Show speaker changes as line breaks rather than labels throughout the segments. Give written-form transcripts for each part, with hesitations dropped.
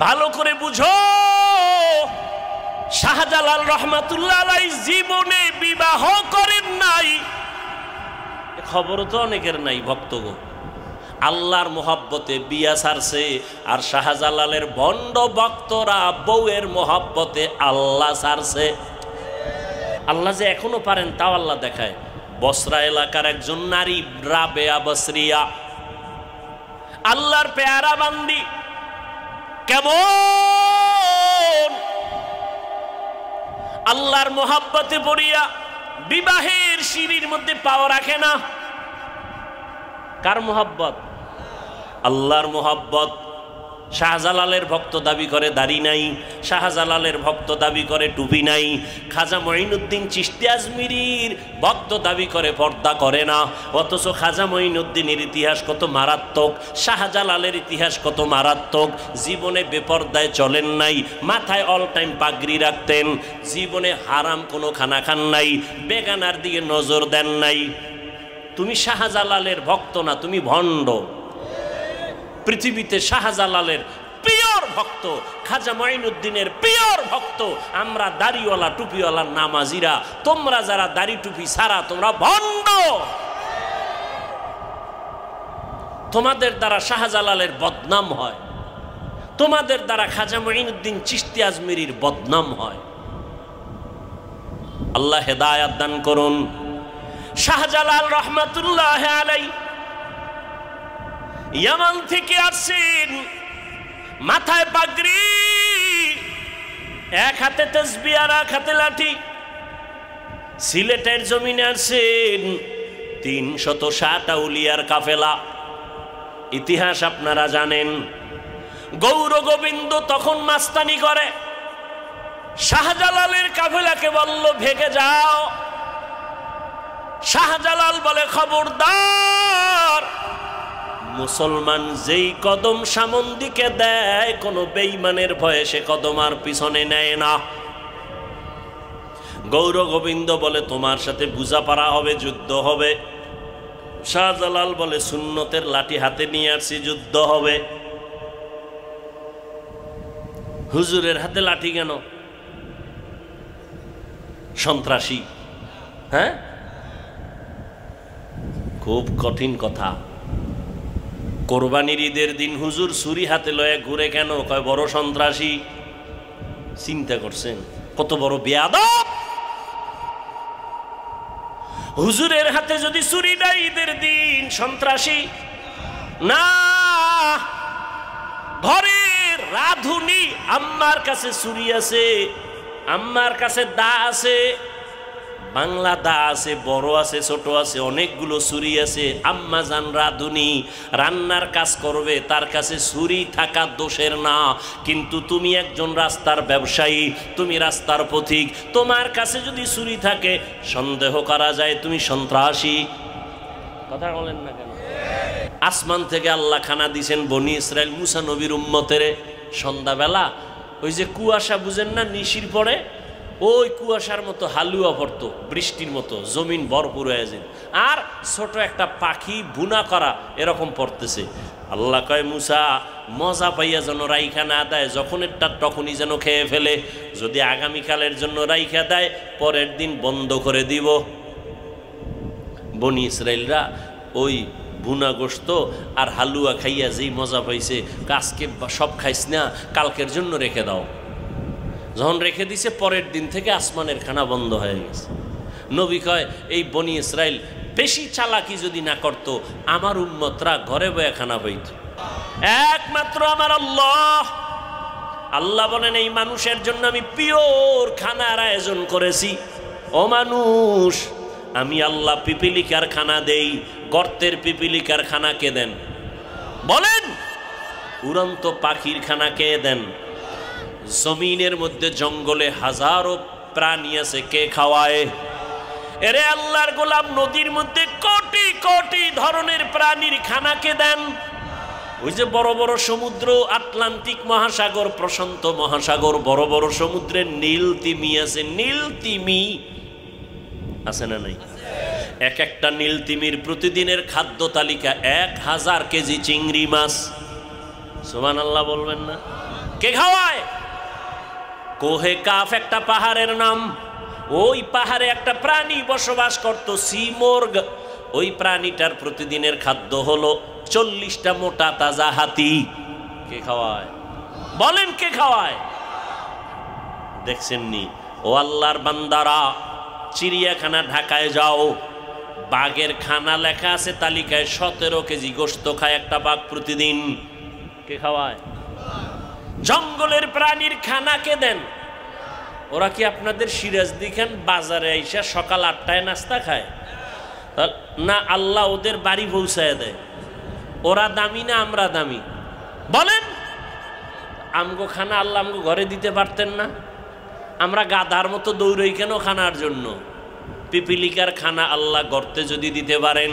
ভালো করে বুঝো, শাহজালাল রহমাতুল্লাহ আলাইহি জীবনে বিবাহ করেন নাই, খবরও তো অনেকের নাই। ভক্তগো আল্লাহর মোহাব্বতে বিয়া ছাড়ছে, আর শাহজালালের ভণ্ড ভক্তরা বউয়ের মোহাব্বতে আল্লাহ ছাড়ছে। আল্লাহ যে এখনো পারেন তাও আল্লাহ দেখায়। বসরা এলাকার একজন নারী রাবেয়া বসরিয়া, আল্লাহর পেয়ারা বান্দি, কেমন আল্লাহর মোহাব্বতে পড়িয়া বিবাহের সিঁড়ির মধ্যে পাও রাখে না। কার মোহাব্বত? আল্লাহর মোহাব্বত। শাহজালালের ভক্ত দাবি করে দাড়ি নাই, শাহজালালের ভক্ত দাবি করে টুপি নাই, খাজা মঈনুদ্দিন চিশতি আজমিরির ভক্ত দাবি করে পর্দা করে না। অথচ খাজা মঈনুদ্দিনের ইতিহাস কত মারাত্মক, শাহজালালের ইতিহাস কত মারাত্মক। জীবনে বেপর্দায় চলেন নাই, মাথায় অল টাইম পাগড়ি রাখতেন, জীবনে হারাম কোনো খানা খান নাই, বেগানার দিকে নজর দেন নাই। তুমি শাহজালালের ভক্ত না, তুমি ভণ্ড। পৃথিবীতে শাহজালালের পিওর ভক্ত, খাজা মঈনুদ্দিনের পিওর ভক্ত আমরা, দাড়িওয়ালা টুপিওয়ালা নামাজিরা। তোমরা যারা দাড়ি টুপি ছাড়া, তোমরা ভণ্ড। তোমাদের দ্বারা শাহজালালের বদনাম হয়, তোমাদের দ্বারা খাজা মঈনুদ্দিন চিশতি আজমিরির বদনাম হয়। আল্লাহ হেদায়াত দান করুন। শাহজালাল রহমাতুল্লাহ আলাইহি ইয়ামান থেকে আসছেন, মাথায় পাগড়ি, এক হাতে তাসবিহ আর এক হাতে লাঠি। সিলেটের জমিনে আসছেন ৩৬০ আউলিয়ার কাফেলা। ইতিহাস আপনারা জানেন। গৌর গোবিন্দ তখন মাস্তানি করে, শাহজালালের কাফেলাকে বলল ভেগে যাও। শাহজালাল বলে খবরদার, মুসলমান যেই কদম সামন দিকে দেয়, কোন বেঈমানের ভয়ে সে কদম আর পিছনে নেয় না। গৌর গোবিন্দ বলে তোমার সাথে বুঝাপড়া হবে, যুদ্ধ হবে। শাহজালাল বলে সুন্নতের লাঠি হাতে নিয়ে আসছি, যুদ্ধ হবে। হুজুরের হাতে লাঠি কেন? সন্ত্রাসী। হ্যাঁ, খুব কঠিন কথা। কোরবানির ঈদের দিন হুজুর ছুরি হাতে লয়ে ঘুরে কেন? কয় বড় সন্ত্রাসী। চিন্তা করছেন কত বড় বেয়াদব? হুজুরের হাতে যদি ছুরি নাই ঈদের দিন, সন্ত্রাসী না। ঘরের রাধুনি আম্মার কাছে ছুরি আছে, আম্মার কাছে দা আছে, বাংলা দা আছে, বড় আছে, ছোট আছে, অনেকগুলো ছুরি আছে। আম্মা জান রাধুনি রান্নার কাজ করবে, তার কাছে ছুরি থাকা দোষের না। কিন্তু তুমি একজন রাস্তার ব্যবসায়ী, তুমি রাস্তার পথিক, তোমার কাছে যদি ছুরি থাকে সন্দেহ করা যায় তুমি সন্ত্রাসী। কথা বলেন না কেন? আসমান থেকে আল্লাহ খানা দিয়েছেন বনি ইসরাইল মুসা নবীর উম্মতের। সন্ধ্যাবেলা ওই যে কুয়াশা বুঝেন না, নিশির পরে ওই কুয়াশার মতো হালুয়া পড়তো, বৃষ্টির মতো, জমিন ভরপুর হয়ে যায়, আর ছোট একটা পাখি বুনা করা এরকম পড়তেছে। আল্লাহ কয় মুসা মজা পাইয়া যেন রাইখা না দেয়, যখনেরটা তখনই যেন খেয়ে ফেলে। যদি আগামীকালের জন্য রাইখা দেয়, পরের দিন বন্ধ করে দিব। বনি ইসরাইলরা ওই বুনা গোশত আর হালুয়া খাইয়া যেই মজা পাইছে, আজকে সব খাইস না, কালকের জন্য রেখে দাও। যখন রেখে দিছে, পরের দিন থেকে আসমানের খানা বন্ধ হয়ে গেছে। নবী কয় এই বনি ইসরাইল বেশি চালাকি যদি না করত, আমার উম্মতরা ঘরে বয়ে খানা পাইত। একমাত্র আমার আল্লাহ। আল্লাহ বলেন এই মানুষের জন্য আমি পিওর খানার আয়োজন করেছি। ও মানুষ, আমি আল্লাহ পিপিলিকার খানা দেই। গর্তের পিপিলিকার খানা কে দেন? বলেন। উড়ন্ত পাখির খানা কে দেন? জমিনের মধ্যে জঙ্গলে হাজারো প্রাণী আছে, কে খাওয়ায়? এরে আল্লাহর গোলাম, নদীর মধ্যে কোটি কোটি ধরনের প্রাণীর খানা কে দেন? ওই যে বড় বড় সমুদ্র, আটলান্টিক মহাসাগর, প্রশান্ত মহাসাগর, বড় বড় সমুদ্রের নীল তিমি আছে। নীল তিমি আছে না নাই? এক একটা নীল তিমির প্রতিদিনের খাদ্য তালিকা 1000 কেজি চিংড়ি মাছ। সুবহানাল্লাহ বলবেন না? কে খাওয়ায়? কোহে কাফ একটা পাহাড়ের নাম। ওই পাহাড়ে একটা প্রাণী বসবাস করত, সিমোর্গ। ওই প্রাণীটার প্রতিদিনের খাদ্য হলো 40টা মোটা তাজা হাতি। কে খাওয়ায়? বলেন কে খাওয়ায়? দেখছেননি? ও আল্লাহর বান্দারা, চিড়িয়াখানা ঢাকায় যাও, বাঘের খানা লেখা আছে তালিকায় 17 কেজি গোশত খায় একটা বাঘ প্রতিদিন। কে খাওয়ায়? জঙ্গলের প্রাণীর খানা কে দেন? ওরা কি আপনাদের সিরাজ দিখান বাজারে আইসা সকাল 8টায় নাস্তা খায়? না, আল্লাহ ওদের বাড়ি পৌঁছায় দেয়। ওরা দামি না আমরা দামি? বলেন। আমগো খানা আল্লাহ আমগো ঘরে দিতে পারতেন না? আমরা গাধার মতো দৌড়ই কেন খানার জন্য? পিপিলিকার খানা আল্লাহ গর্তে যদি দিতে পারেন,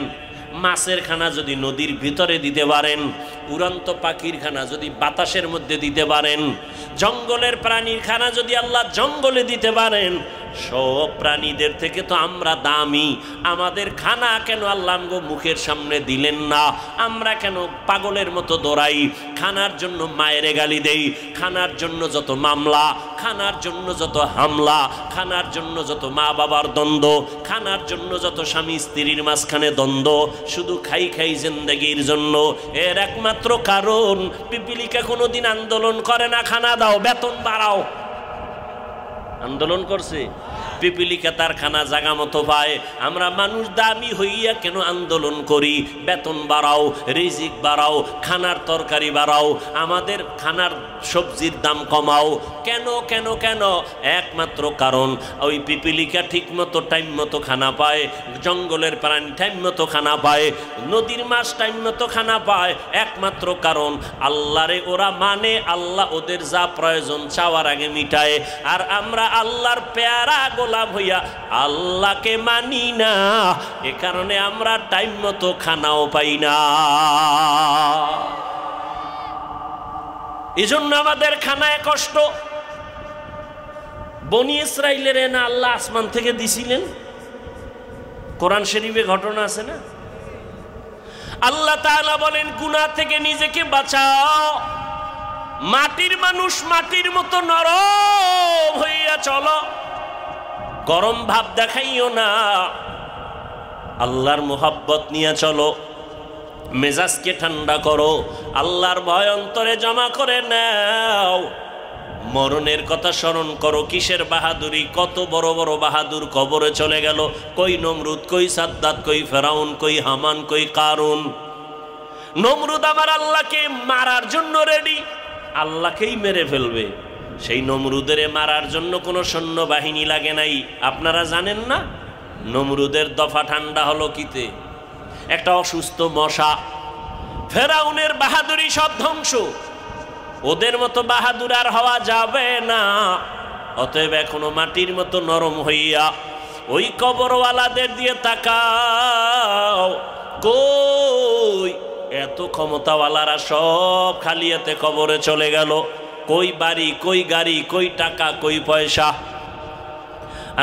মাছের খানা যদি নদীর ভিতরে দিতে পারেন, উড়ন্ত পাখির খানা যদি বাতাসের মধ্যে দিতে পারেন, জঙ্গলের প্রাণীর খানা যদি আল্লাহ জঙ্গলে দিতে পারেন, সব প্রাণীদের থেকে তো আমরা দামি। আমাদের খানা কেন আল্লাহ আমগো মুখের সামনে দিলেন না? আমরা কেন পাগলের মতো দৌড়াই? খানার জন্য মায়েরে গালি দেই, খানার জন্য যত মামলা, খানার জন্য যত হামলা, খানার জন্য যত মা বাবার দ্বন্দ্ব, খানার জন্য যত স্বামী স্ত্রীর মাঝখানে দ্বন্দ্ব, শুধু খাই খাই জিন্দেগির জন্য। এর একমাত্র কারণ, পিপিলিকা কোনোদিন আন্দোলন করে না খানা দাও, বেতন বাড়াও। আন্দোলন করছে? পিপিলিকা তার খানা জাগা মতো পায়। আমরা মানুষ দামি হইয়া কেন আন্দোলন করি? বেতন বাড়াও, রিজিক বাড়াও, খানার তরকারি বাড়াও, আমাদের খানার সবজির দাম কমাও। কেন কেন কেন? একমাত্র কারণ, ওই পিপিলিকা ঠিক মতো টাইম মতো খানা পায়, জঙ্গলের প্রাণী টাইম মতো খানা পায়, নদীর মাছ টাইম মতো খানা পায়। একমাত্র কারণ, আল্লাহরে ওরা মানে, আল্লাহ ওদের যা প্রয়োজন চাওয়ার আগে মিটায়। আর আমরা আল্লাহর পেয়ারা গোলাম হইয়া আল্লাহকে মানি না, এ কারণে আমরা টাইম মতো খানাও পাই না। এজন্য আমাদের খানায় কষ্ট। বনি ইসরাইলের না আল্লাহ আসমান থেকে দিছিলেন? কোরআন শরীফে ঘটনা আছে না? আল্লাহ তাআলা বলেন, গুনাহ থেকে নিজেকে বাঁচাও, মাটির মানুষ মাটির মতো নরম হইয়া চলো, গরম ভাব দেখাইও না, আল্লাহর মোহাব্বত নিয়ে চলো, মেজাজকে ঠান্ডা করো, আল্লাহর ভয় অন্তরে জমা করে নাও। মরণের কথা স্মরণ করো। কিসের বাহাদুরি? কত বড় বড় বাহাদুর কবরে চলে গেল। কই নমরুদ, কই সাদ্দাত, কই ফেরাউন, কই হামান, কই কারুন। নমরুদ আমার আল্লাহকে মারার জন্য রেডি, আল্লাহকেই মেরে ফেলবে। সেই নমরুদের মারার জন্য কোনো সৈন্যবাহিনী লাগে নাই। আপনারা জানেন না? নমরুদের দফা ঠান্ডা হলো কিতে? একটা অসুস্থ মশা। ফেরাউনের বাহাদুরি সব ধ্বংস। ওদের মতো বাহাদুর আর হওয়া যাবে না। অতএব এখনো মাটির মতো নরম হইয়া ওই কবরওয়ালাদের দিয়ে তাকাও। কই এত ক্ষমতাওয়ালারা সব খালিয়াতে কবরে চলে গেল। কই বাড়ি, কই গাড়ি, কই টাকা, কই পয়সা।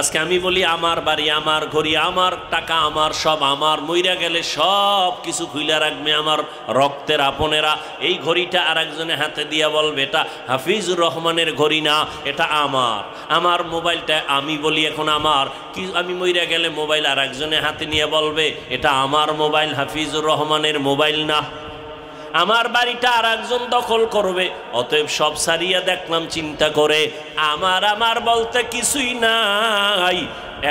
আজকে আমি বলি আমার বাড়ি, আমার ঘড়ি, আমার টাকা, আমার সব আমার। মইরা গেলে সব কিছু খুইলা রাখবে আমার রক্তের আপনেরা। এই ঘড়িটা আর একজনের হাতে দিয়া বলবে এটা হাফিজুর রহমানের ঘড়ি না, এটা আমার। আমার মোবাইলটা আমি বলি এখন আমার, কি আমি মইরা গেলে মোবাইল আর একজনের হাতে নিয়ে বলবে এটা আমার মোবাইল, হাফিজুর রহমানের মোবাইল না। আমার বাড়িটা আর একজন দখল করবে। অতএব সব সারিয়া দেখলাম চিন্তা করে, আমার আমার বলতে কিছুই নাই,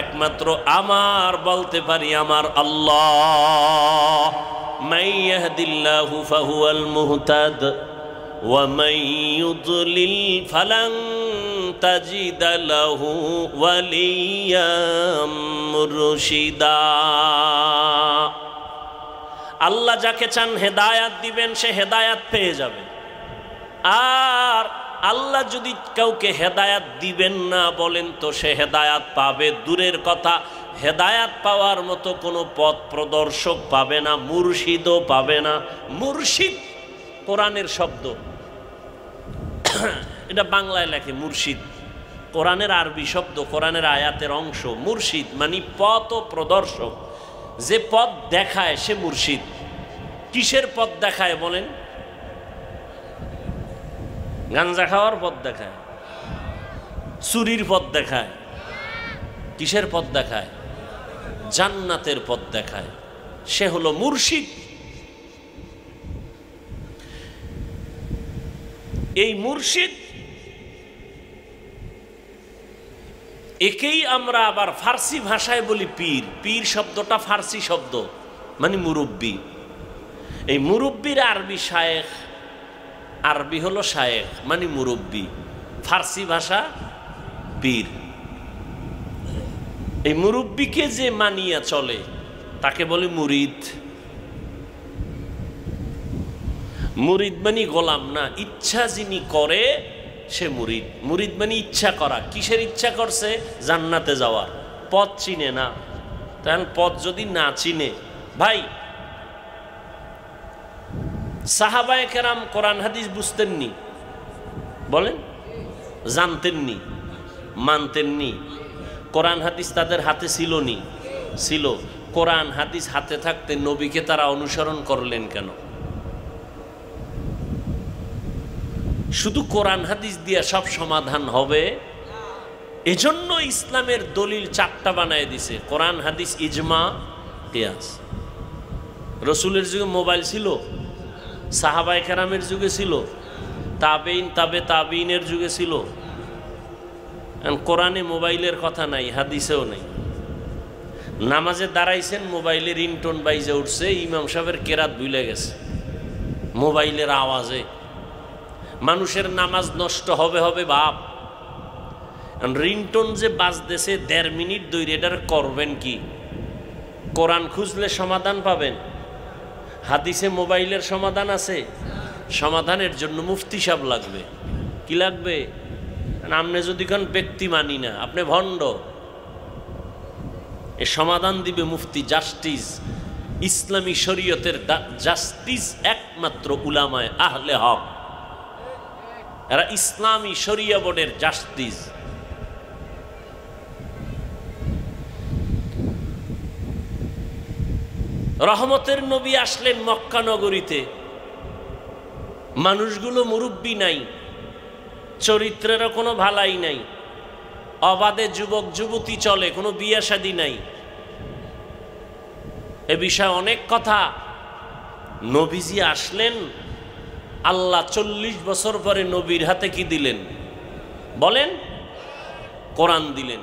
একমাত্র আমার বলতে পারি আমার আল্লাহ। মান ইয়াহদিল্লাহু ফাহুয়াল মুহতাদ ওয়া মান ইউদ্লিল ফালান তাজিদা লাহু ওয়ালিয়াম মুরশিদা। আল্লাহ যাকে চান হেদায়াত দিবেন, সে হেদায়াত পেয়ে যাবে। আর আল্লাহ যদি কাউকে হেদায়াত দিবেন না বলেন তো সে হেদায়াত পাবে দূরের কথা, হেদায়াত পাওয়ার মতো কোনো পথ প্রদর্শক পাবে না, মুর্শিদও পাবে না। মুর্শিদ কোরআনের শব্দ, এটা বাংলায় লেখে মুর্শিদ, কোরআনের আরবি শব্দ, কোরআনের আয়াতের অংশ। মুর্শিদ মানে পথ ও প্রদর্শক, যে পথ দেখায় সে মুর্শিদ। কিসের পথ দেখায় বলেন? গাঞ্জা খাওয়ার পথ দেখায়, চুরির পথ দেখায়, কিসের পথ দেখায়? জান্নাতের পথ দেখায়। সে হলো মুর্শিদ। এই মুর্শিদ, একেই আমরা আবার ফার্সি ভাষায় বলি পীর। পীর শব্দটা ফার্সি শব্দ, মানে মুরব্বী। এই মুরব্বীর আরবি শায়েখ, আরবি হলো শায়েখ মানে মুরব্বী, ফার্সি ভাষা পীর। এই মুরব্বীকে যে মানিয়া চলে তাকে বলে মুরিদ। মুরিদ মানে গোলাম না, ইচ্ছা যিনি করে সে মুরিদ। মুরিদ মানে ইচ্ছা করা। কিসের ইচ্ছা করছে? জান্নাতে যাওয়ার। পথ চিনে না, তাহলে পথ যদি না চিনে, ভাই সাহাবায়ে কেরাম কোরআন হাদিস বুঝতেননি? বলেন, জানতেননি, মানতেননি? কোরআন হাদিস তাদের হাতে ছিল নি? ছিল। কোরআন হাদিস হাতে থাকতে নবীকে তারা অনুসরণ করলেন কেন? শুধু কোরআন হাদিস দিয়ে সব সমাধান হবে এজন্য ইসলামের দলিল 4টা বানায় দিছে: কোরআন, হাদিস, ইজমা, কিয়াস। রসুলের যুগে মোবাইল ছিল? সাহাবায়ে কেরামের যুগে ছিল? তাবেইন, তাবেইনের যুগে ছিল? কোরআনে মোবাইলের কথা নাই, হাদিসেও নাই। নামাজে দাঁড়াইছেন, মোবাইলে রিংটোন বাইজে উঠছে, ইমাম সাহেবের কেরাত ভুলে গেছে মোবাইলের আওয়াজে। মানুষের নামাজ নষ্ট হবে হবে বাপ। রিংটোন যে বাজতেছে 1.5 মিনিট ধরে, এটার করবেন কি? কোরআন খুঁজলে সমাধান পাবেন? হাদিসে মোবাইলের সমাধান আছে? সমাধানের জন্য মুফতি সাহেব লাগবে। কি লাগবে? আপনি যদি কোন ব্যক্তি মানি না, আপনি ভণ্ড। এ সমাধান দিবে মুফতি, জাস্টিস। ইসলামী শরীয়তের জাস্টিস একমাত্র উলামায়ে আহলে হক। এরা ইসলামী শরিয়া বোর্ডের জাস্টিস। রহমতের নবী আসলেন মক্কা নগরীতে। মানুষগুলো মুরব্বী নাই, চরিত্রেরও কোনো ভালাই নাই, অবাধে যুবক যুবতী চলে, কোনো বিয়ে শাদী নাই। এ বিষয়ে অনেক কথা। নবীজি আসলেন, আল্লাহ 40 বছর পরে নবীর হাতে কি দিলেন? বলেন, কোরআন দিলেন।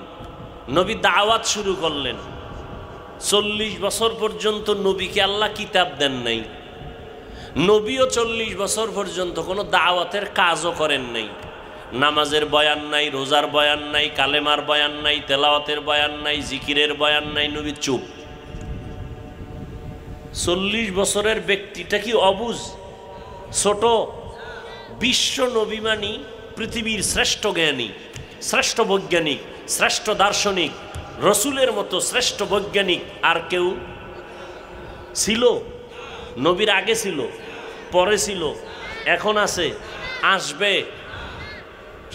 নবী দাওয়াত শুরু করলেন। 40 বছর পর্যন্ত নবীকে আল্লাহ কিতাব দেন নাই। নবীও 40 বছর পর্যন্ত কোনো দাওয়াতের কাজও করেন নাই। নামাজের বয়ান নাই, রোজার বয়ান নাই, কালেমার বয়ান নাই, তেলাওয়াতের বয়ান নাই, জিকিরের বয়ান নাই। নবী চুপ। 40 বছরের ব্যক্তিটা কি অবুঝ, ছোট? বিশ্ব নবী মানি পৃথিবীর শ্রেষ্ঠ জ্ঞানী, শ্রেষ্ঠ বৈজ্ঞানিক, শ্রেষ্ঠ দার্শনিক। রসুলের মতো শ্রেষ্ঠ বৈজ্ঞানিক আর কেউ ছিল? নবীর আগে ছিল, পরে ছিল, এখন আছে, আসবে।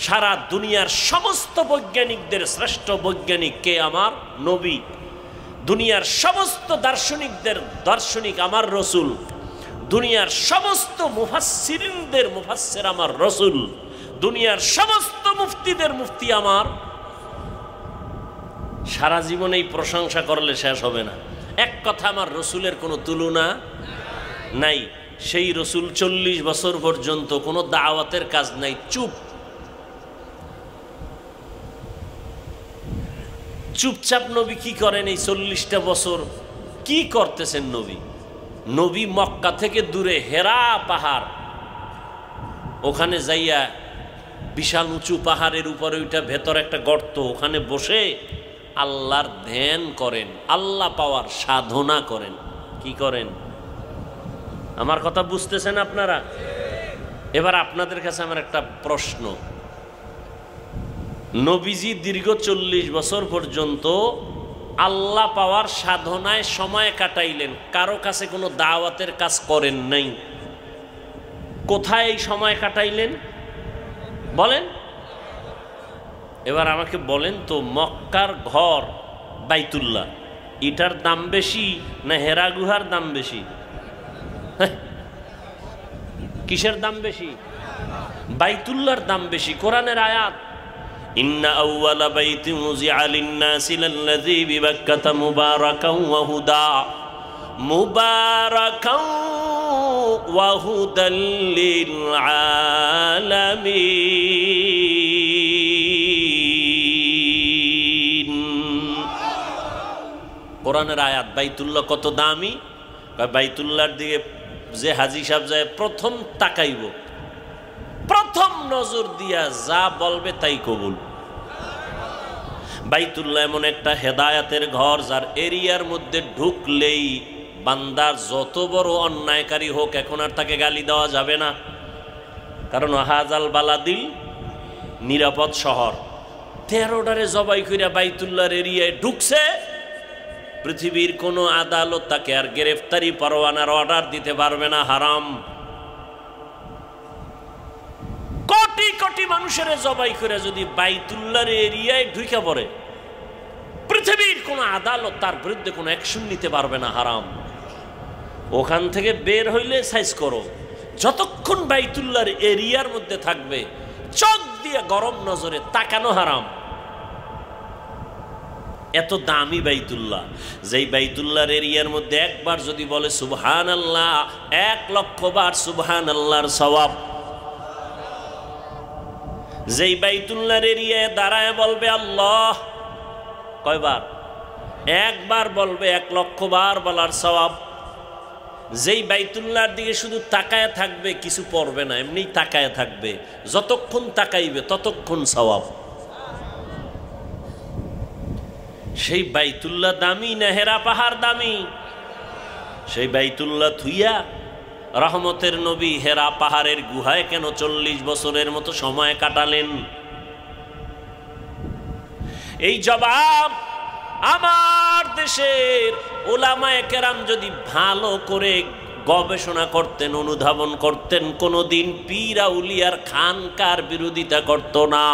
সারা দুনিয়ার সমস্ত বৈজ্ঞানিকদের শ্রেষ্ঠ বৈজ্ঞানিক কে? আমার নবী। দুনিয়ার সমস্ত দার্শনিকদের দার্শনিক আমার রসুল। দুনিয়ার সমস্ত মুফাসসিরিনদের মুফাসসির আমার রসুল। দুনিয়ার সমস্ত মুফতিদের মুফতি আমার। সারা জীবন এই প্রশংসা করলে শেষ হবে না। এক কথা, আমার রসুলের কোনো তুলনা নাই। সেই রসুল 40 বছর পর্যন্ত কোনো দাওয়াতের কাজ নাই, চুপ। চুপচাপ নবী কি করেন? এই 40টা বছর কি করতেছেন নবী? নবী মক্কা থেকে দূরে হেরা পাহাড়, ওখানে যাইয়া বিশাল উঁচু পাহাড়ের উপরে ওইটা ভেতর একটা গর্ত, ওখানে বসে আল্লাহর ধ্যান করেন, আল্লাহ পাওয়ার সাধনা করেন। কি করেন? আমার কথা বুঝতেছেন আপনারা? এবার আপনাদের কাছে আমার একটা প্রশ্ন। নবীজি দীর্ঘ 40 বছর পর্যন্ত আল্লাহ পাওয়ার সাধনায় সময় কাটাইলেন, কারো কাছে কোনো দাওয়াতের কাজ করেন নাই। কোথায় এই সময় কাটাইলেন বলেন? এবার আমাকে বলেন তো, মক্কার ঘর বাইতুল্লাহ, এটার দাম বেশি না হেরা গুহার দাম বেশি? কিসের দাম বেশি? বাইতুল্লাহর দাম বেশি। কোরআনের আয়াত, ইন্না আউওয়ালা বাইতিন উযিআ লিন-নাসি লাল্লাযী বিবাক্কাতা মুবারাকান ওয়া হুদা মুবারাকান ওয়া হুদাল লিল আলামিন। কোরআনের আয়াত। বাইতুল্লাহ কত দামি? বাইতুল্লাহর দিকে যে হাজী সাহেব যায় প্রথম তাকাইব, প্রথম নজর দিয়া যা বলবে তাই কবুল। বাইতুল্লাহ এমন একটা হেদায়াতের ঘর, যার এরিয়ার মধ্যে ঢুকলেই বান্দার যত বড় অন্যায়কারী হোক এখন আর তাকে গালি দেওয়া যাবে না, কারণ হাজাল বালাদিল নিরাপদ শহর। 13টারে জবাই কইরা বাইতুল্লাহর এরিয়ায় ঢুকছে, পৃথিবীর কোনো আদালত তাকে আর গ্রেফতারি পরোয়ানার অর্ডার দিতে পারবে না, হারাম। কোটি কোটি মানুষের জবাই করে যদি বাইতুল্লাহর এরিয়ায় ঢুকে পড়ে, পৃথিবীর কোনো আদালত তার বিরুদ্ধে কোনো অ্যাকশন নিতে পারবে না, হারাম। ওখান থেকে বের হইলে সাইজ করো, যতক্ষণ বাইতুল্লাহর এরিয়ার মধ্যে থাকবে চোখ দিয়ে গরম নজরে তাকানো হারাম। এত দামি বাইতুল্লাহ, যেই বাইতুল্লাহর এরিয়ার মধ্যে একবার যদি বলে সুবহানাল্লাহ, 1,00,000 বার সুবহানাল্লাহর সওয়াব। যেই বাইতুল্লাহর এরিয়ায় দাঁড়ায় বলবে আল্লাহ, কয়বার? একবার বলবে 1,00,000 বার বলার সওয়াব। যেই বাইতুল্লাহর দিকে শুধু তাকায় থাকবে, কিছু পড়বে না, এমনি তাকায় থাকবে, যতক্ষণ তাকাইবে ততক্ষণ সওয়াব। সেই বাইতুল্লাহ দামি না হেরা পাহাড় দামি? সেই বাইতুল্লাহ থুইয়া রহমতের নবী হেরা পাহাড়ের গুহায় কেন 40 বছরের মতো সময় কাটালেন? এই জবাব আমার দেশের উলামায়ে কেরাম যদি ভালো করে গবেষণা করতেন, অনুধাবন করতেন, কোনোদিন পীর আউলিয়ার খানকার বিরোধিতা করত না।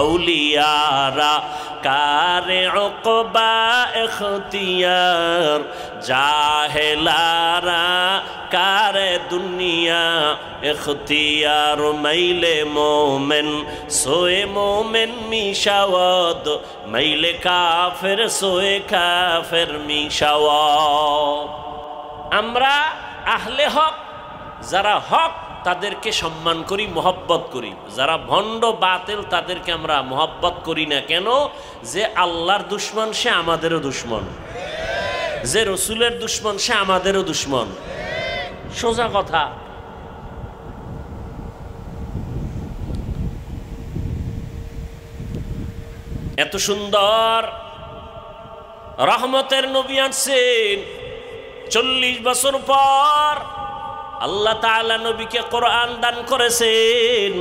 আউলিয়ারা কারে উকবা ইখতিয়ার, জাহেলারা কারে দুনিয়া ইখতিয়ার। মাইলে মোমেন সোয়ে মোমেন মিশাওয়াদ, মাইলে কাফের সোয়ে কাফের মিশাওয়াদ। আমরা আহলে হক, যারা হক তাদেরকে সম্মান করি, মহব্বত করি। যারা ভণ্ড বাতিল তাদেরকে আমরা মহব্বত করি না। কেন? যে আল্লাহর দুশ্মন সে আমাদেরও দুশ্মন, যে রসুলের দুশ্মন সে আমাদেরও দুশ্মন। সোজা কথা। এত সুন্দর রহমতের নবী আসছেন 40 বছর পর। আল্লাহ তাআলা নবীকে কোরআন দান করেছেন।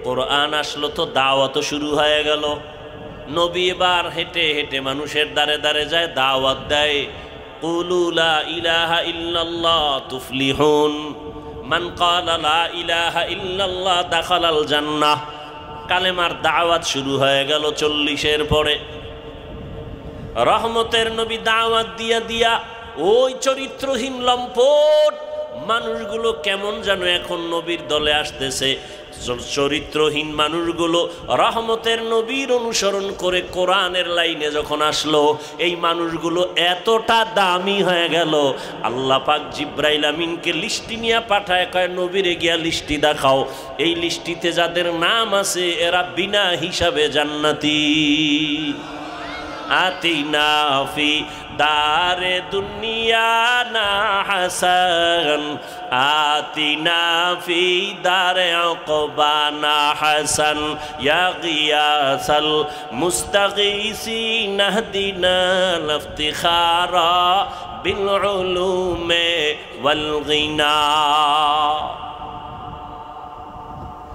কোরআন আসলো তো দাওয়াত শুরু হয়ে গেল। নবী এবার হেঁটে হেঁটে মানুষের দ্বারে দ্বারে যায়, দাওয়াত দেয়। কুলু লা ইলাহা ইল্লাল্লাহ তুফলিহুন, মান ক্বালা লা ইলাহা ইল্লাল্লাহ দাখালাল জান্নাহ। কালেমার দাওয়াত শুরু হয়ে গেল 40-এর পরে। রহমতের নবী দাওয়াত দিয়া দিয়া ওই চরিত্রহীন লম্পট মানুষগুলো কেমন যেন এখন নবীর দলে আসতেছে। চরিত্রহীন মানুষগুলো রহমতের নবীর অনুসরণ করে কোরআনের লাইনে যখন আসলো, এই মানুষগুলো এতটা দামি হয়ে গেল, আল্লাহ পাক জিব্রাইল আমিনকে লিস্টি নিয়ে পাঠায়, কয় নবীরে গিয়া লিস্টি দেখাও। এই লিস্টিতে যাদের নাম আছে এরা বিনা হিসাবে জান্নাতি। আতিনা ফি দারে দুনিয়া না হাসান, আতিনা ফি দারে উকবা না হাসান, ইয়া গিয়াসাল মুস্তাগীসিন আহদিনা লিফতিখারা বিল উলুমে ওয়াল গিনা।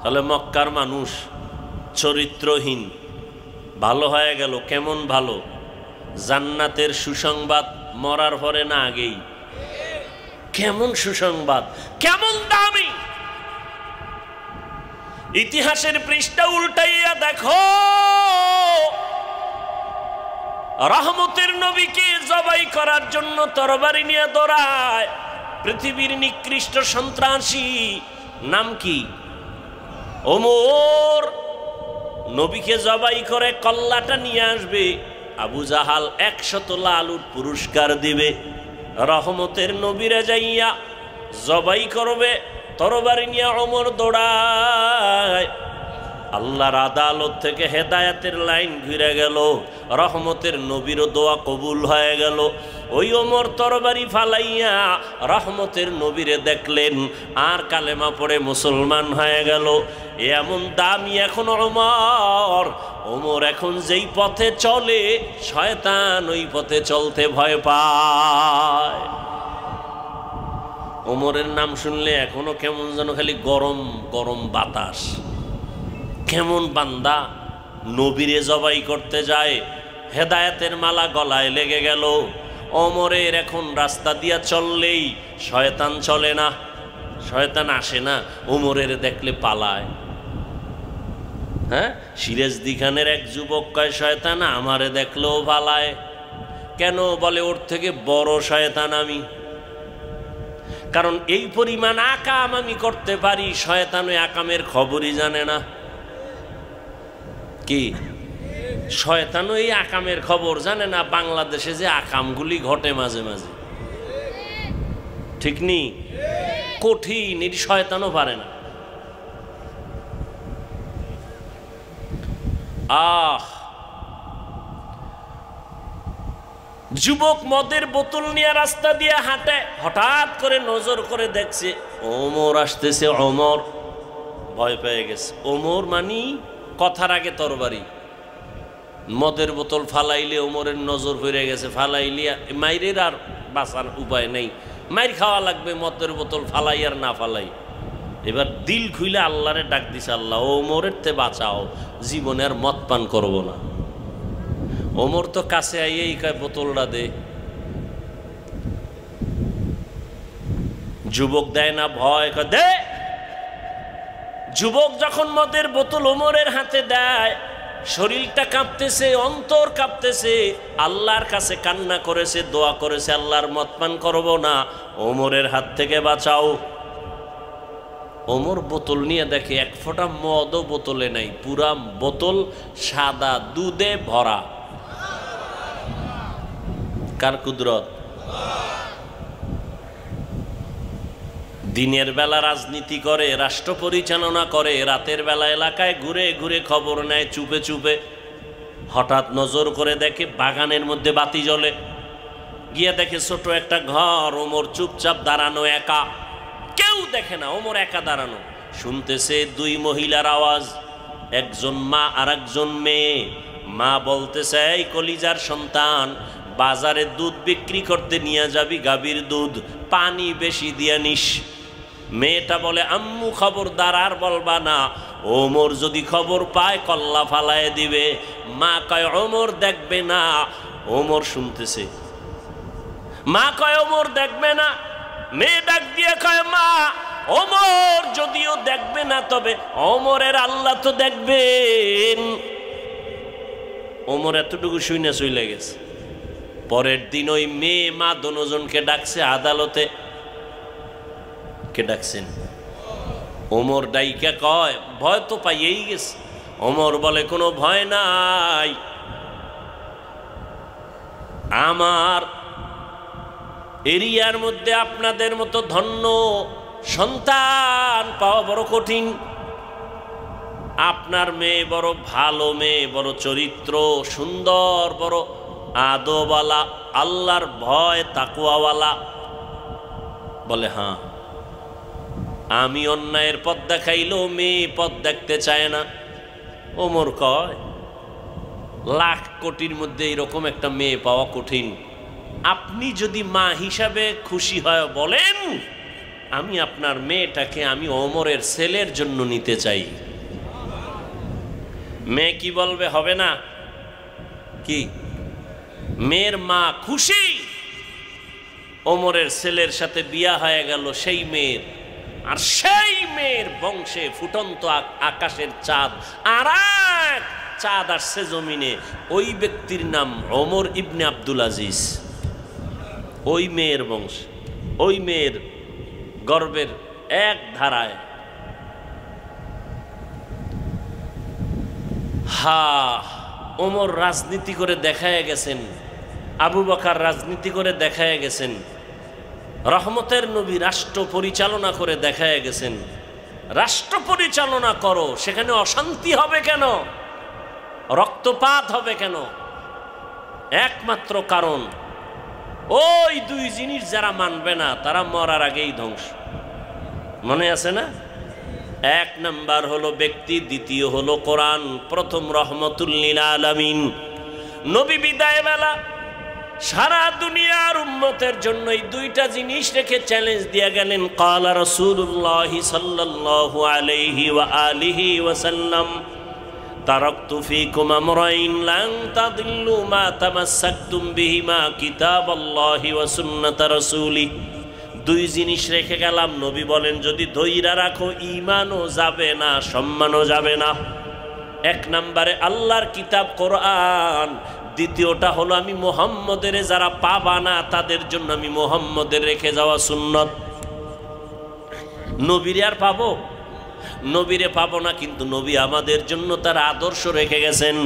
তাহলে মক্কার মানুষ চরিত্রহীন ভালো হয়ে গেল। কেমন ভালো? জান্নাতের সুসংবাদ মরার পরে না আগেই। কেমন সুসংবাদ, কেমন দামি! ইতিহাসের পৃষ্ঠা উল্টাইয়া দেখো, রহমতের নবীকে জবাই করার জন্য তরবারি নিয়ে দৌড়ায় পৃথিবীর নিকৃষ্ট সন্ত্রাসী, নাম কি? ওমর। নবীকে জবাই করে কল্লাটা নিয়ে আসবে, আবু জাহাল 100 লাল উট পুরস্কার দিবে। রহমতের নবীরে যাইয়া জবাই করবে, তরবারি নিয়ে ওমর দৌড়ায়। আল্লাহর আদালত থেকে হেদায়েতের লাইন ঘুরে গেল, রহমতের নবীরও দোয়া কবুল হয়ে গেল। ওই ওমর তরবারি ফালাইয়া রহমতের নবীরে দেখলেন, আর কালেমা পড়ে মুসলমান হয়ে গেল। এমন দামি এখন ওমর। ওমর এখন যেই পথে চলে, শয়তান ওই পথে চলতে ভয় পায়। ওমরের নাম শুনলে এখনো কেমন যেন খালি গরম গরম বাতাস। কেমন বান্দা নবীরে জবাই করতে যায়, হেদায়েতের মালা গলায় লেগে গেল। ওমরের এখন রাস্তা দিয়া চললেই শয়তান চলে না, শয়তান আসে না, ওমরের দেখলে পালায়। হ্যাঁ, সিরাজদি খানের এক যুবক কয়, শয়তান আমারে দেখলেও পালায় কেন? বলে, ওর থেকে বড় শয়তান আমি। কারণ এই পরিমাণ আকাম আমি করতে পারি, শয়তান ওই আকামের খবরই জানে না। কি শয়তান ওই আকামের খবর জানে না? বাংলাদেশে যে আকামগুলি ঘটে মাঝে মাঝে, ঠিক নি? কঠিন, এটি শয়তানও পারে না। যুবক মদের বোতল নিয়ে রাস্তা দিয়ে হাঁটে, হঠাৎ করে নজর করে দেখছে ওমর আসতেছে। ওমর ভয় পেয়ে গেছে। ওমর মানি কথার আগে তরবারি। মদের বোতল ফালাইলে ওমরের নজর পড়ে গেছে, ফালাইলে মাইরের আর বাঁচার উপায় নেই, মাইর খাওয়া লাগবে, মদের বোতল ফালাই আর না ফালাই। এবার দিল খুইলে আল্লাহরে ডাক দিছে, আল্লাহ ওমরের তে বাঁচাও, জীবনে আর মদ পান করবো না। ওমর তো কাছে আইয়েই কয়, বোতলটা দে। যুবক দেয় না, ভয় কয় দে। যুবক যখন মদের বোতল ওমরের হাতে দেয়, শরীরটা কাঁপতেছে, অন্তর কাঁপতেছে, আল্লাহর কাছে কান্না করেছে, দোয়া করেছে, আল্লাহর মদ পান করবো না, ওমরের হাত থেকে বাঁচাও। ওমর বোতল নিয়ে দেখে এক ফোঁটা মদও বোতলে নাই, পুরা বোতল সাদা দুধে ভরা। কার কুদরত? দিনের বেলা রাজনীতি করে, রাষ্ট্র পরিচালনা করে, রাতের বেলা এলাকায় ঘুরে ঘুরে খবর নেয় চুপে চুপে। হঠাৎ নজর করে দেখে বাগানের মধ্যে বাতি জ্বলে, গিয়ে দেখে ছোট একটা ঘর, ওমর চুপচাপ দাঁড়ানো একা, কেউ দেখে না, ওমর একা দাঁড়ানো। শুনতেছে দুই মহিলার আওয়াজ, একজন মা আর একজন মেয়ে। মা বলতেছে, এই কলিজার সন্তান, বাজারে দুধ বিক্রি করতে নিয়ে যাবি, গাভীর দুধ, পানি বেশি দিয়ে নিস। মেয়েটা বলে, আম্মু খবরদার আর বলবা না, ওমর যদি খবর পায় কল্লা ফালায় দিবে। মা কয়, ওমর দেখবে না। ওমর শুনতেছে, মা কয় ওমর দেখবে না। মেয়ে ডাক দিয়ে কয়, মা ওমর যদিও দেখবে না, তবে ওমরের আল্লাহ তো দেখবেন। ওমর এতটুকু শুনে চলে গেছে। পরের দিন ওই মেয়ে মা দুজনকে ডাকছে আদালতে। কে ডাকছেন? ওমর ডাইকা কয়, ভয় তো পাইয়েই গেছে। ওমর বলে, কোনো ভয় নাই, আমার এরিয়ার মধ্যে আপনাদের মতো ধন্য সন্তান পাওয়া বড় কঠিন। আপনার মেয়ে বড় ভালো মেয়ে, বড় চরিত্র সুন্দর, বড় আদবওয়ালা, আল্লাহর ভয় তাকওয়াওয়ালা। বলে, হ্যাঁ। আমি অন্যায়ের পথ দেখাইলেও মেয়ে পথ দেখতে চায় না। ওমর কয়, লাখ কোটির মধ্যে এরকম একটা মেয়ে পাওয়া কঠিন। আপনি যদি মা হিসাবে খুশি হয় বলেন, আমি আপনার মেয়েটাকে আমি ওমরের ছেলের জন্য নিতে চাই। মেয়ে কি বলবে? হবে না কি? মেয়ের মা খুশি, ওমরের ছেলের সাথে বিয়া হয়ে গেল সেই মেয়ের। আর সেই মেয়ের বংশে ফুটন্ত আকাশের চাঁদ, আর এক চাঁদ আসছে জমিনে। ওই ব্যক্তির নাম ওমর ইবনে আব্দুল আজিজ। ওই মেয়ের বংশ, ওই মেয়ের গর্বের এক ধারায়। ওমর রাজনীতি করে দেখায় গেছেন, আবু বকর রাজনীতি করে দেখায় গেছেন, রহমতের নবী রাষ্ট্র পরিচালনা করে দেখায় গেছেন। রাষ্ট্র পরিচালনা করো, সেখানে অশান্তি হবে কেন, রক্তপাত হবে কেন? একমাত্র কারণ ওই দুই জিনিস যারা মানবে না তারা মরার আগেই ধ্বংস। মনে আছে না? এক নাম্বার হলো ব্যক্তি, দ্বিতীয় হলো কোরআন, প্রথম রহমতুল লিল আলামিন। নবী বিদায় বেলা সারা দুনিয়ার উম্মতের জন্য এই দুইটা জিনিস রেখে চ্যালেঞ্জ দিয়ে গেলেন। ক্বালা রাসূলুল্লাহ সাল্লাল্লাহু আলাইহি ওয়া আলিহি ওয়াসাল্লাম, তারাকতু ফীকুম আমরাইন লান তাদিল্লু মা তামাসসাকতুম বিহিমা কিতাবাল্লাহি ওয়া সুন্নাত রাসূলি। দুই জিনিস রেখে গেলাম, নবী বলেন যদি ধৈর্য রাখো ঈমানও যাবে না, সম্মানও যাবে না। এক নম্বরে আল্লাহর কিতাব কোরআন, দ্বিতীয়টা হলো আমি মুহাম্মদের যারা পাবা না তাদের জন্য আমি মুহাম্মদের রেখে যাওয়া সুন্নত। নবীরে আর পাবো? নবীরে পাবো না, কিন্তু নবী আমাদের জন্য তার আদর্শ রেখে গেছেন।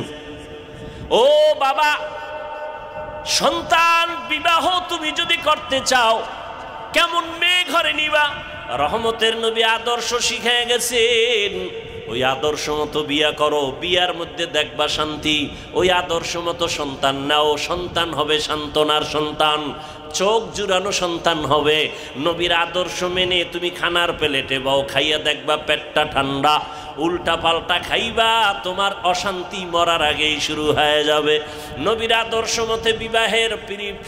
ও বাবা, সন্তান বিবাহ তুমি যদি করতে চাও, কেমন মেয়ে ঘরে নিবা? রহমতের নবী আদর্শ শিখিয়ে গেছেন, ওই আদর্শ মতো বিয়া করো, বিয়ার মধ্যে দেখবা শান্তি। ওই আদর্শ মতো সন্তান নাও, সন্তান হবে সান্ত্বনার সন্তান, চোখ জুড়ানো সন্তান হবে। নবীর আদর্শ মেনে তুমি খানার প্লেটে বাও, খাইয়া দেখবা পেটটা ঠান্ডা। উল্টা পাল্টা খাইবা, তোমার অশান্তি মরার আগেই শুরু হয়ে যাবে। নবীর আদর্শ মতে বিবাহের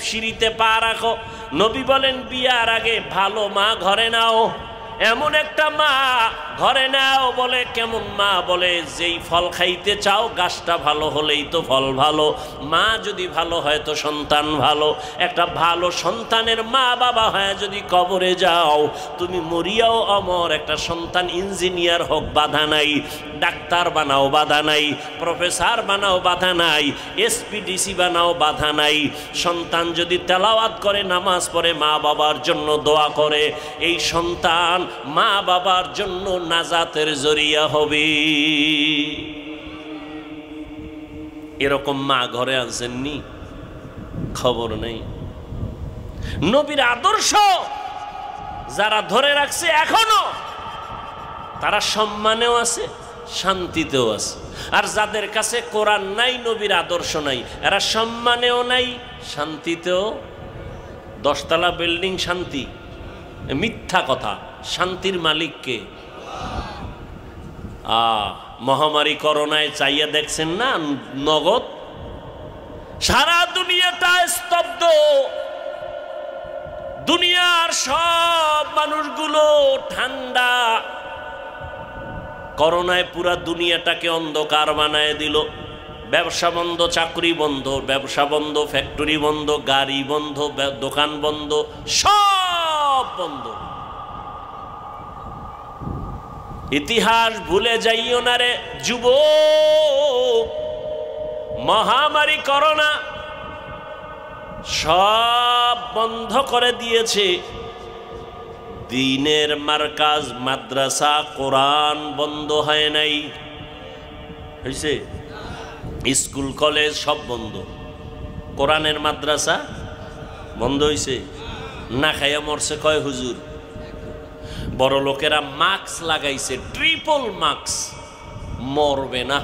সিঁড়িতে পা রাখো। নবী বলেন বিয়ার আগে ভালো মা ঘরে নাও, এমন একটা মা ঘরে নাও। বলে কেমন মা? বলে যেই ফল খাইতে চাও গাছটা ভালো হলেই তো ফল ভালো। মা যদি ভালো হয় তো সন্তান ভালো। একটা ভালো সন্তানের মা বাবা হয় যদি কবরে যাও, তুমি মরিয়াও অমর। একটা সন্তান ইঞ্জিনিয়ার হোক বাধা নাই, ডাক্তার বানাও বাধা নাই, প্রফেসর বানাও বাধা নাই, এসপিডিসি বানাও বাধা নাই। সন্তান যদি তেলাওয়াত করে, নামাজ পড়ে, মা বাবার জন্য দোয়া করে, এই সন্তান মা বাবার জন্য নাজাতের জরিয়া হবে। এরকম মা ঘরে আনছেননি? খবর নেই। নবীর আদর্শ যারা ধরে রাখছে এখনো, তারা সম্মানেও আছে, শান্তিতেও আছে। আর যাদের কাছে কোরআন নাই, নবীর আদর্শ নাই, এরা সম্মানেও নাই, শান্তিতেও। 10 তলা বিল্ডিং শান্তি? মিথ্যা কথা। শান্তির মালিক কে? মহামারী করোনায় চাইয়া দেখছেন না, নগদ সারা দুনিয়াটা স্তব্ধ। দুনিয়ার সব মানুষগুলো ঠান্ডা। করোনায় পুরা দুনিয়াটাকে অন্ধকার বানায় দিল। ব্যবসা বন্ধ, চাকরি বন্ধ, ব্যবসা বন্ধ, ফ্যাক্টরি বন্ধ, গাড়ি বন্ধ, দোকান বন্ধ, সব বন্ধ। ইতিহাস ভুলে যাইও না রে যুবক। মহামারী করোনা সব বন্ধ করে দিয়েছে। দ্বীনের মার্কাজ, মাদ্রাসা, কোরআন বন্ধ হয় নাই, হয়েছে? স্কুল কলেজ সব বন্ধ, কোরআনের মাদ্রাসা বন্ধ হয়েছে। না খাইয়া মরছে কয় হুজুর? বড় লোকেরা মাস্ক লাগাইছে, ট্রিপল মাস্ক, মরবে না।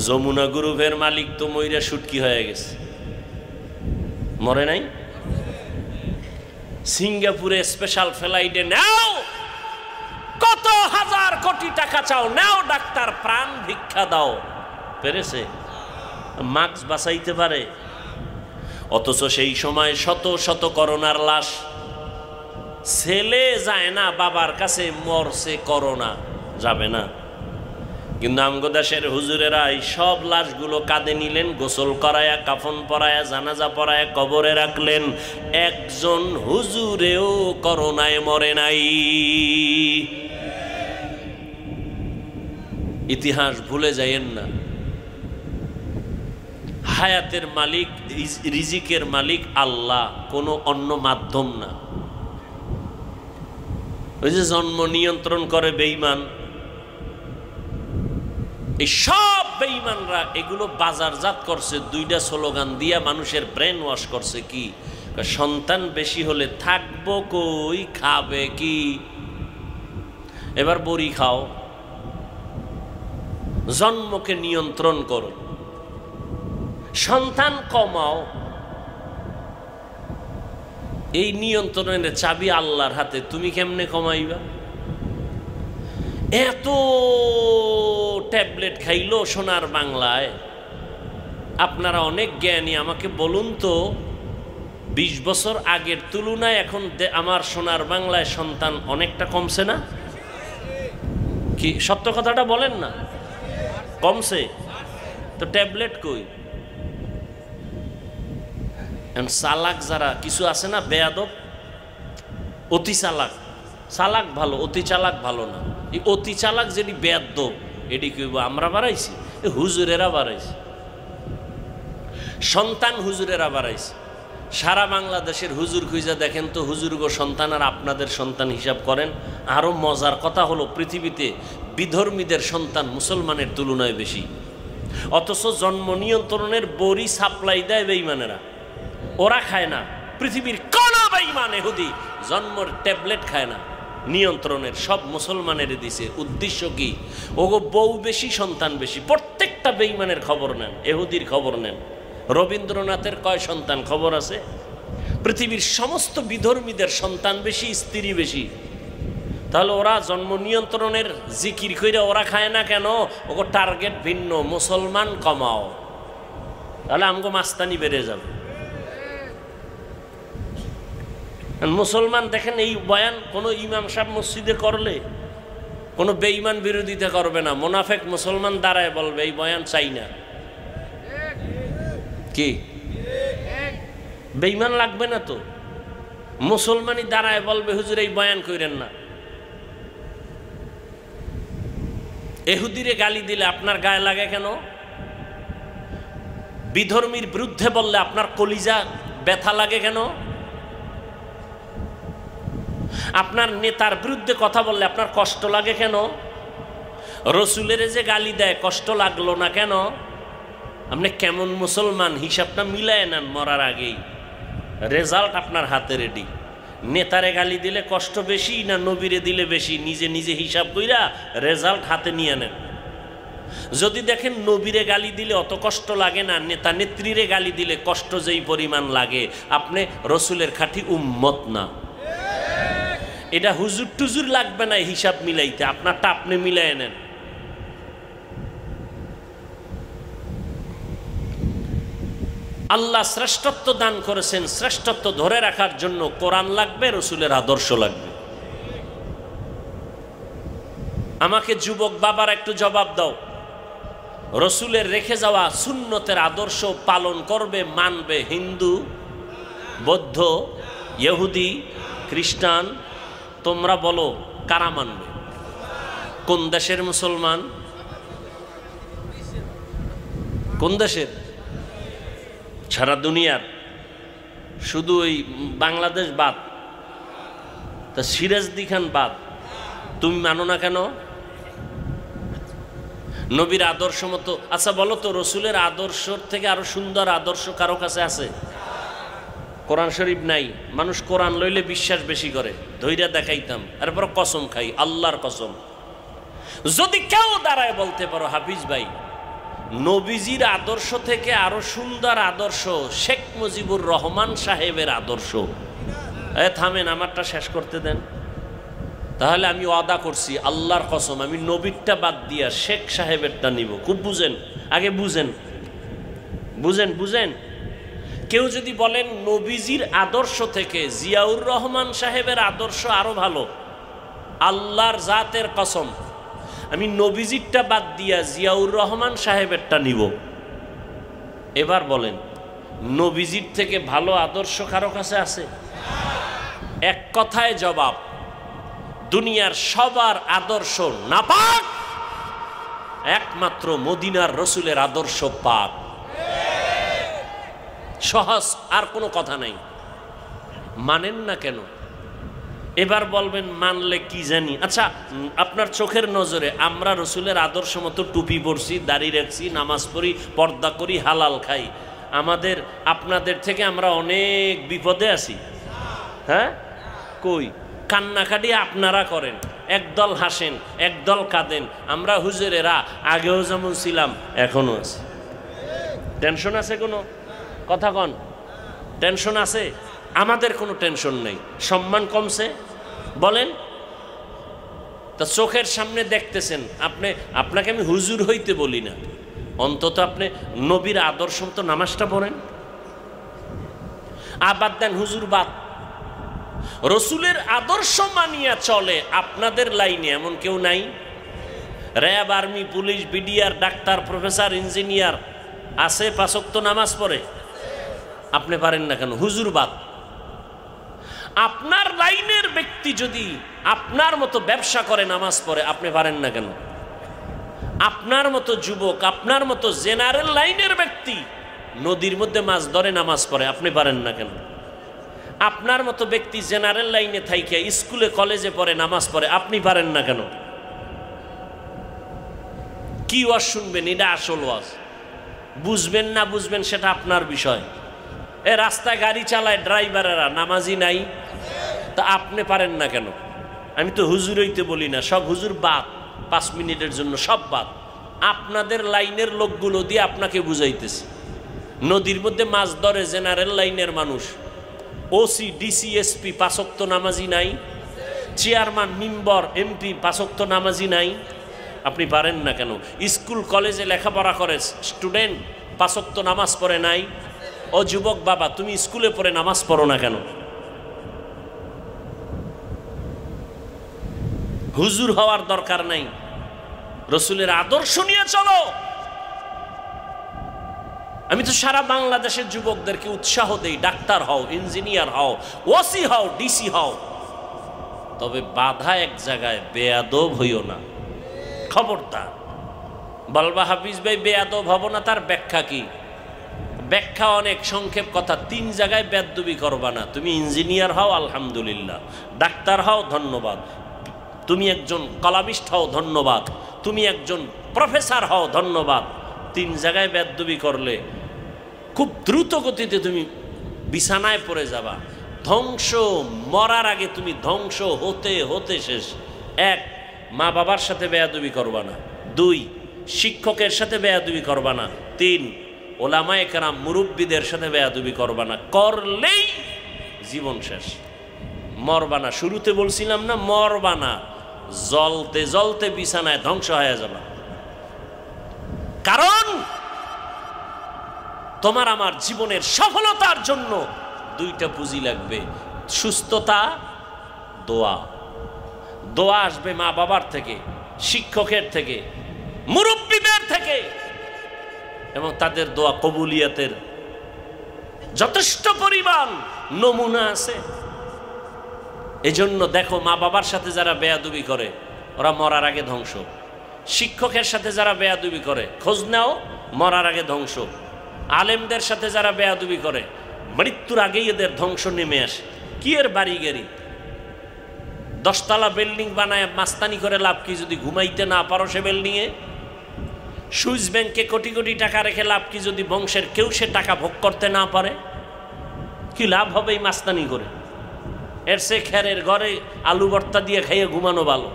যমুনা গ্রুপের মালিক তো মইরা শুটকি হয়ে গেছে, মরে নাই। সিঙ্গাপুরে স্পেশাল ফ্লাইটে নাও, কত হাজার কোটি টাকা চাও, নাও ডাক্তার, প্রাণ ভিক্ষা দাও, পেরেছে? মাস্ক বাঁচাইতে পারে? অথচ সেই সময় শত শত করোনার লাশ। ছেলে যায় না বাবার কাছে, মরছে করোনা, যাবে না। কিন্তু আমগো দেশের হুজুরেরা এই সব লাশগুলো কাঁধে নিলেন, গোসল করায়া, কাফন পরায়া, জানাজা পরায়া কবরে রাখলেন। একজন হুজুরেও করোনায় মরে নাই। ইতিহাস ভুলে যাইয়েন না। হায়াতের মালিক, রিজিকের মালিক আল্লাহ, কোনো অন্য মাধ্যম না। ওই যে জন্ম নিয়ন্ত্রণ করে বেঈমান, এই সব বেঈমানরা এগুলো বাজারজাত করছে দুইটা স্লোগান দিয়া, মানুষের ব্রেন ওয়াশ করছে। কি? সন্তান বেশি হলে থাকবো কই, খাবে কি? এবার বড়ি খাও, জন্মকে নিয়ন্ত্রণ করো, সন্তান কমাও। এই নিয়ন্ত্রণের চাবি আল্লাহর হাতে, তুমি কেমনে কমাইবা? এত ট্যাবলেট খাইলো সোনার বাংলায়। আপনারা অনেক জ্ঞানী, আমাকে বলুন তো 20 বছর আগের তুলনায় এখন আমার সোনার বাংলায় সন্তান অনেকটা কমছে না? কি সত্য কথাটা বলেন না? কমছে তো ট্যাবলেট কই? চালাক যারা কিছু আছে না, বেয়াদব, অতি চালাক। চালাক ভালো, অতি চালাক ভালো না। এই অতি চালাক যেটি বেয়াদব, এটি কইব আমরা বাড়াইছি, হুজুরেরা বাড়াইছে, সন্তান হুজুরেরা বাড়াইছে। সারা বাংলাদেশের হুজুর খুঁজা দেখেন তো, হুজুর গো সন্তান আর আপনাদের সন্তান হিসাব করেন। আরো মজার কথা হলো, পৃথিবীতে বিধর্মীদের সন্তান মুসলমানের তুলনায় বেশি, অথচ জন্ম নিয়ন্ত্রণের বড়ি সাপ্লাই দেয় বেঈমানেরা। ওরা খায় না, পৃথিবীর কোন বেঈমান ইহুদি জন্মের ট্যাবলেট খায় না, নিয়ন্ত্রণের সব মুসলমানের দিছে। উদ্দেশ্য কি? ওগো বউ বেশি, সন্তান বেশি। প্রত্যেকটা বেঈমানের খবর নেন, ইহুদির খবর নেন। রবীন্দ্রনাথের কয় সন্তান খবর আছে? পৃথিবীর সমস্ত বিধর্মীদের সন্তান বেশি, স্ত্রী বেশি। তাহলে ওরা জন্ম নিয়ন্ত্রণের জিকির কইরা ওরা খায় না কেন? ওগো টার্গেট ভিন্ন, মুসলমান কমাও, তাহলে আমগো মাস্তানি বেড়ে যাবে। মুসলমান দেখেন, এই বয়ান কোনো ইমাম সাহেব মসজিদে করলে কোনো বেঈমান বিরোধিতা করবে না, মুনাফেক মুসলমান দাঁড়ায় বলবে এই বয়ান চাই না। কি বেঈমান লাগবে না তো? মুসলমানই দাঁড়ায় বলবে হুজুর এই বয়ান কইরেন না। ইহুদিরে গালি দিলে আপনার গায়ে লাগে কেন? বিধর্মীর বিরুদ্ধে বললে আপনার কলিজা ব্যথা লাগে কেন? আপনার নেতার বিরুদ্ধে কথা বললে আপনার কষ্ট লাগে কেন? রসুলের যে গালি দেয় কষ্ট লাগলো না কেন? আপনি কেমন মুসলমান হিসাবটা মিলায় নেন মরার আগেই, রেজাল্ট আপনার হাতে রেডি। নেতারে গালি দিলে কষ্ট বেশি না নবীরে দিলে বেশি, নিজে নিজে হিসাব কইরা রেজাল্ট হাতে নিয়ে নেন। যদি দেখেন নবীরে গালি দিলে অত কষ্ট লাগে না, নেতা নেত্রীরে গালি দিলে কষ্ট যেই পরিমাণ লাগে, আপনি রসুলের খাঁটি উম্মত না। এটা হুজুর টুজুর লাগবে না হিসাব মিলাইতে, আপনারটা আপনি মিলাই নেন। আল্লাহ শ্রেষ্ঠত্ব দান করেছেন, শ্রেষ্ঠত্ব ধরে রাখার জন্য কোরআন লাগবে, রসুলের আদর্শ লাগবে। আমাকে যুবক বাবার একটু জবাব দাও, রসুলের রেখে যাওয়া সুন্নতের আদর্শ পালন করবে, মানবে হিন্দু, বৌদ্ধ, ইহুদি, খ্রিস্টান? তোমরা বলো কারা মানবে? কোন দেশের মুসলমান? কোন দেশের? সারা দুনিয়ার, শুধু ওই বাংলাদেশ বাদ, তা সিরাজদি খান বাদ। তুমি মানো না কেন? নবীর আদর্শ মতো। আচ্ছা বলো তো, রসুলের আদর্শ থেকে আরো সুন্দর আদর্শ কারো কাছে আছে? কোরআন শরীফ নাই, মানুষ কোরআন লইলে বিশ্বাস বেশি করে, ধৈর্য দেখাইতাম, এরপর কসম খাই, আল্লাহর কসম। যদি কেউ দাঁড়ায় বলতে পারো হাফিজ ভাই নবীজির আদর্শ থেকে আরো সুন্দর আদর্শ শেখ মুজিবুর রহমান সাহেবের আদর্শ, থামেন, আমারটা শেষ করতে দেন। তাহলে আমি ওয়াদা করছি আল্লাহর কসম, আমি নবীরটা বাদ দিয়া শেখ সাহেবেরটা নিব। খুব বুঝেন, আগে বুঝেন, বুঝেন, বুঝেন। কেউ যদি বলেন নবীজির আদর্শ থেকে জিয়াউর রহমান সাহেবের আদর্শ আরো ভালো, আল্লাহর জাতের কসম আমি নবীজিরটা বাদ দিয়া জিয়াউর রহমান সাহেবেরটা নিব। এবার বলেন, নবীজির থেকে ভালো আদর্শ কারো কাছে আছে? এক কথায় জবাব, দুনিয়ার সবার আদর্শ নাপাক, একমাত্র মদিনার রসুলের আদর্শ পাক। সহজ, আর কোনো কথা নাই। মানেন না কেন? এবার বলবেন মানলে কি জানি। আচ্ছা, আপনার চোখের নজরে আমরা রসুলের আদর্শ মতো টুপি পরছি, দাড়ি রাখছি, নামাজ পড়ি, পর্দা করি, হালাল খাই, আমাদের আপনাদের থেকে আমরা অনেক বিপদে আছি। হ্যাঁ, কই? কান্নাকাটি আপনারা করেন, একদল হাসেন, একদল কাঁদেন। আমরা হুজুরেরা আগেও যেমন ছিলাম এখনো আছে। টেনশন আছে কোনো? কথা কন, টেনশন আছে? আমাদের কোনো টেনশন নেই। সম্মান কমছে বলেন? তা চোখের সামনে দেখতেছেন, আপনাকে আমি হুজুর হইতে বলি না, অন্তত আপনি নবীর আদর্শ মতো নামাজটা পড়েন। আবাদ দেন হুজুর বাদ। রসুলের আদর্শ মানিয়া চলে আপনাদের লাইনে এমন কেউ নাই? RAB, army, police, BDR, doctor, professor, engineer আছে, 5 ওয়াক্ত নামাজ পড়ে। আপনি পারেন না কেন? হুজুর বাদ। আপনার লাইনের ব্যক্তি যদি আপনার মতো ব্যবসা করে, নামাজ পড়ে, আপনি পারেন না কেন? আপনার মতো যুবক, আপনার মতো জেনারেল লাইনের ব্যক্তি নদীর মধ্যে মাছ ধরে, নামাজ পড়ে, আপনি পারেন না কেন? আপনার মতো ব্যক্তি জেনারেল লাইনে থাইকে স্কুলে কলেজে পড়ে, নামাজ পড়ে, আপনি পারেন না কেন? কি ওয়াজ শুনবেন? এটা আসল ওয়াজ। বুঝবেন না বুঝবেন সেটা আপনার বিষয়। এ রাস্তায় গাড়ি চালায় ড্রাইভারেরা, নামাজি নাই, তা আপনি পারেন না কেন? আমি তো হুজুর হইতে বলি না, সব হুজুর বাদ, 5 মিনিটের জন্য সব বাদ। আপনাদের লাইনের লোকগুলো দিয়ে আপনাকে বুঝাইতেছি। নদীর মধ্যে মাছ ধরে জেনারেল লাইনের মানুষ, ওসি, ডিসি, এসপি 5 ওয়াক্ত নামাজি নাই, চেয়ারম্যান, মেম্বার, এমপি 5 ওয়াক্ত নামাজি নাই, আপনি পারেন না কেন? স্কুল কলেজে লেখাপড়া করে স্টুডেন্ট 5 ওয়াক্ত নামাজ পড়ে নাই। ও যুবক বাবা, তুমি স্কুলে পড়ে নামাজ পড়ো না কেন? হুজুর হওয়ার দরকার নাই, রসুলের আদর্শ নিয়ে চলো। আমি তো সারা বাংলাদেশের যুবকদেরকে উৎসাহ দেই, ডাক্তার হও, ইঞ্জিনিয়ার হও, ওসি হও, ডিসি হও, তবে বাধা এক জায়গায়, বেয়াদব হইও না, খবরদার। বলবা হাফিজ ভাই বেয়াদব হব না, তার ব্যাখ্যা কি? ব্যাখ্যা অনেক সংক্ষেপ কথা। 3 জায়গায় বেয়াদবি করবা না। তুমি ইঞ্জিনিয়ার হও, আলহামদুলিল্লাহ, ডাক্তার হও, ধন্যবাদ, তুমি একজন কলামিস্ট হও, ধন্যবাদ, তুমি একজন প্রফেসর হও, ধন্যবাদ। 3 জায়গায় বেয়াদবি করলে খুব দ্রুত গতিতে তুমি বিছানায় পড়ে যাবা, ধ্বংস। মরার আগে তুমি ধ্বংস হতে হতে শেষ। 1, মা বাবার সাথে বেয়াদবি করবা না। 2, শিক্ষকের সাথে বেয়াদবি করবা না। 3, ওলামায়ে কেরাম, মুরব্বীদের সাথে বেয়াদবি করবা না। করলেই জীবন শেষ। মরবা না, শুরুতে বলছিলাম না, মরবা না, জ্বলতে জ্বলতে বিছানায় ধ্বংস হয়ে যাবা। কারণ তোমার আমার জীবনের সফলতার জন্য 2টা পুঁজি লাগবে, সুস্থতা, দোয়া। দোয়া আসবে মা বাবার থেকে, শিক্ষকের থেকে, মুরব্বীদের থেকে, এবং তাদের দোয়া কবুলিয়াতের যথেষ্ট পরিমাণ নমুনা আছে। এজন্য দেখো, মা বাবার সাথে যারা বেয়াদবি করে ওরা মরার আগে ধ্বংস। শিক্ষকের সাথে যারা বেয়াদবি করে খোঁজ নাও, মরার আগে ধ্বংস। আলেমদের সাথে যারা বেয়াদবি করে মৃত্যুর আগেই এদের ধ্বংস নেমে আসে। কি এর বাড়ি গাড়ি, 10 তলা বিল্ডিং বানায় মাস্তানি করে লাভ কি? যদি ঘুমাইতে না পারো সে বিল্ডিংয়ে। সুইস ব্যাংকে কোটি কোটি টাকা রেখে লাভ কি যদি বংশের কেউ সে টাকা ভোগ করতে না পারে? কি লাভ হবে এই মাস্তানি করে? এর সে খেরের ঘরে আলু ভর্তা দিয়ে খাইয়ে ঘুমানো ভালো,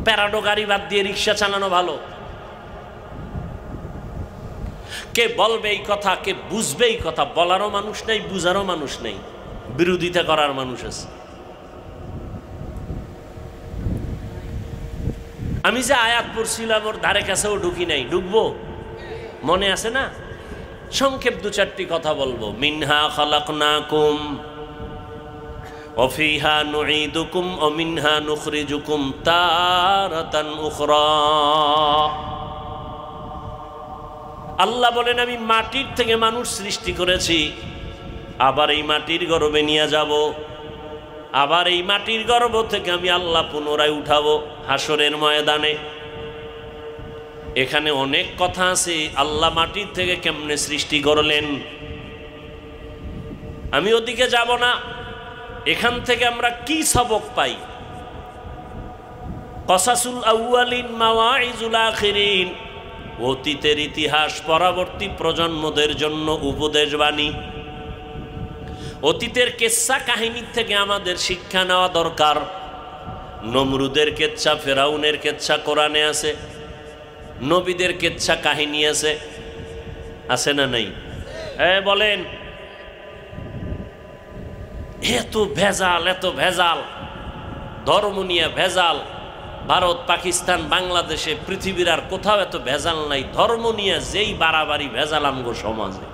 প্যারাডো গাড়ি বাদ দিয়ে রিক্সা চালানো ভালো। কে বলবে এই কথা, কে বুঝবে এই কথা? বলারও মানুষ নেই, বুঝারও মানুষ নেই, বিরোধিতা করার মানুষ আছে। আমি যে আয়াত পড়ছিলাম ওর ধারে কাছেও ঢুকি নাই, ঢুকবো? মনে আছে না? সংক্ষেপ 2-4টি কথা বলবো। মিনহা খালাকনাকুম ওয়া ফিহা নুঈদুকুম ওয়া মিনহা নুখরিজুকুম তারাতান উখরা। আল্লাহ বলেন, আমি মাটির থেকে মানুষ সৃষ্টি করেছি, আবার এই মাটির গর্ভে নিয়ে যাব, আবার এই মাটির গর্ভ থেকে আমি আল্লাহ পুনরায় উঠাবো হাসরের ময়দানে। এখানে অনেক কথা আছে, আল্লাহ মাটির থেকে কেমনে সৃষ্টি করলেন, আমি ওদিকে যাব না। এখান থেকে আমরা কি সবক পাই? কসাসুল আউয়ালিন মাওয়াইজুল আখিরিন, অতীতের ইতিহাস পরবর্তী প্রজন্মদের জন্য উপদেশবাণী। অতীতের কেচ্ছা কাহিনীর থেকে আমাদের শিক্ষা নেওয়া দরকার। নমরুদের কেচ্ছা, ফেরাউনের কেচ্ছা কোরআনে আছে, নবীদের কেচ্ছা কাহিনী আছে, আছে না নাই? হ্যাঁ বলেন। এত ভেজাল, এত ভেজাল, ধর্ম নিয়ে ভেজাল। ভারত, পাকিস্তান, বাংলাদেশে, পৃথিবীর আর কোথাও এত ভেজাল নাই। ধর্ম নিয়ে যেই বাড়াবাড়ি ভেজাল আমগো সমাজে।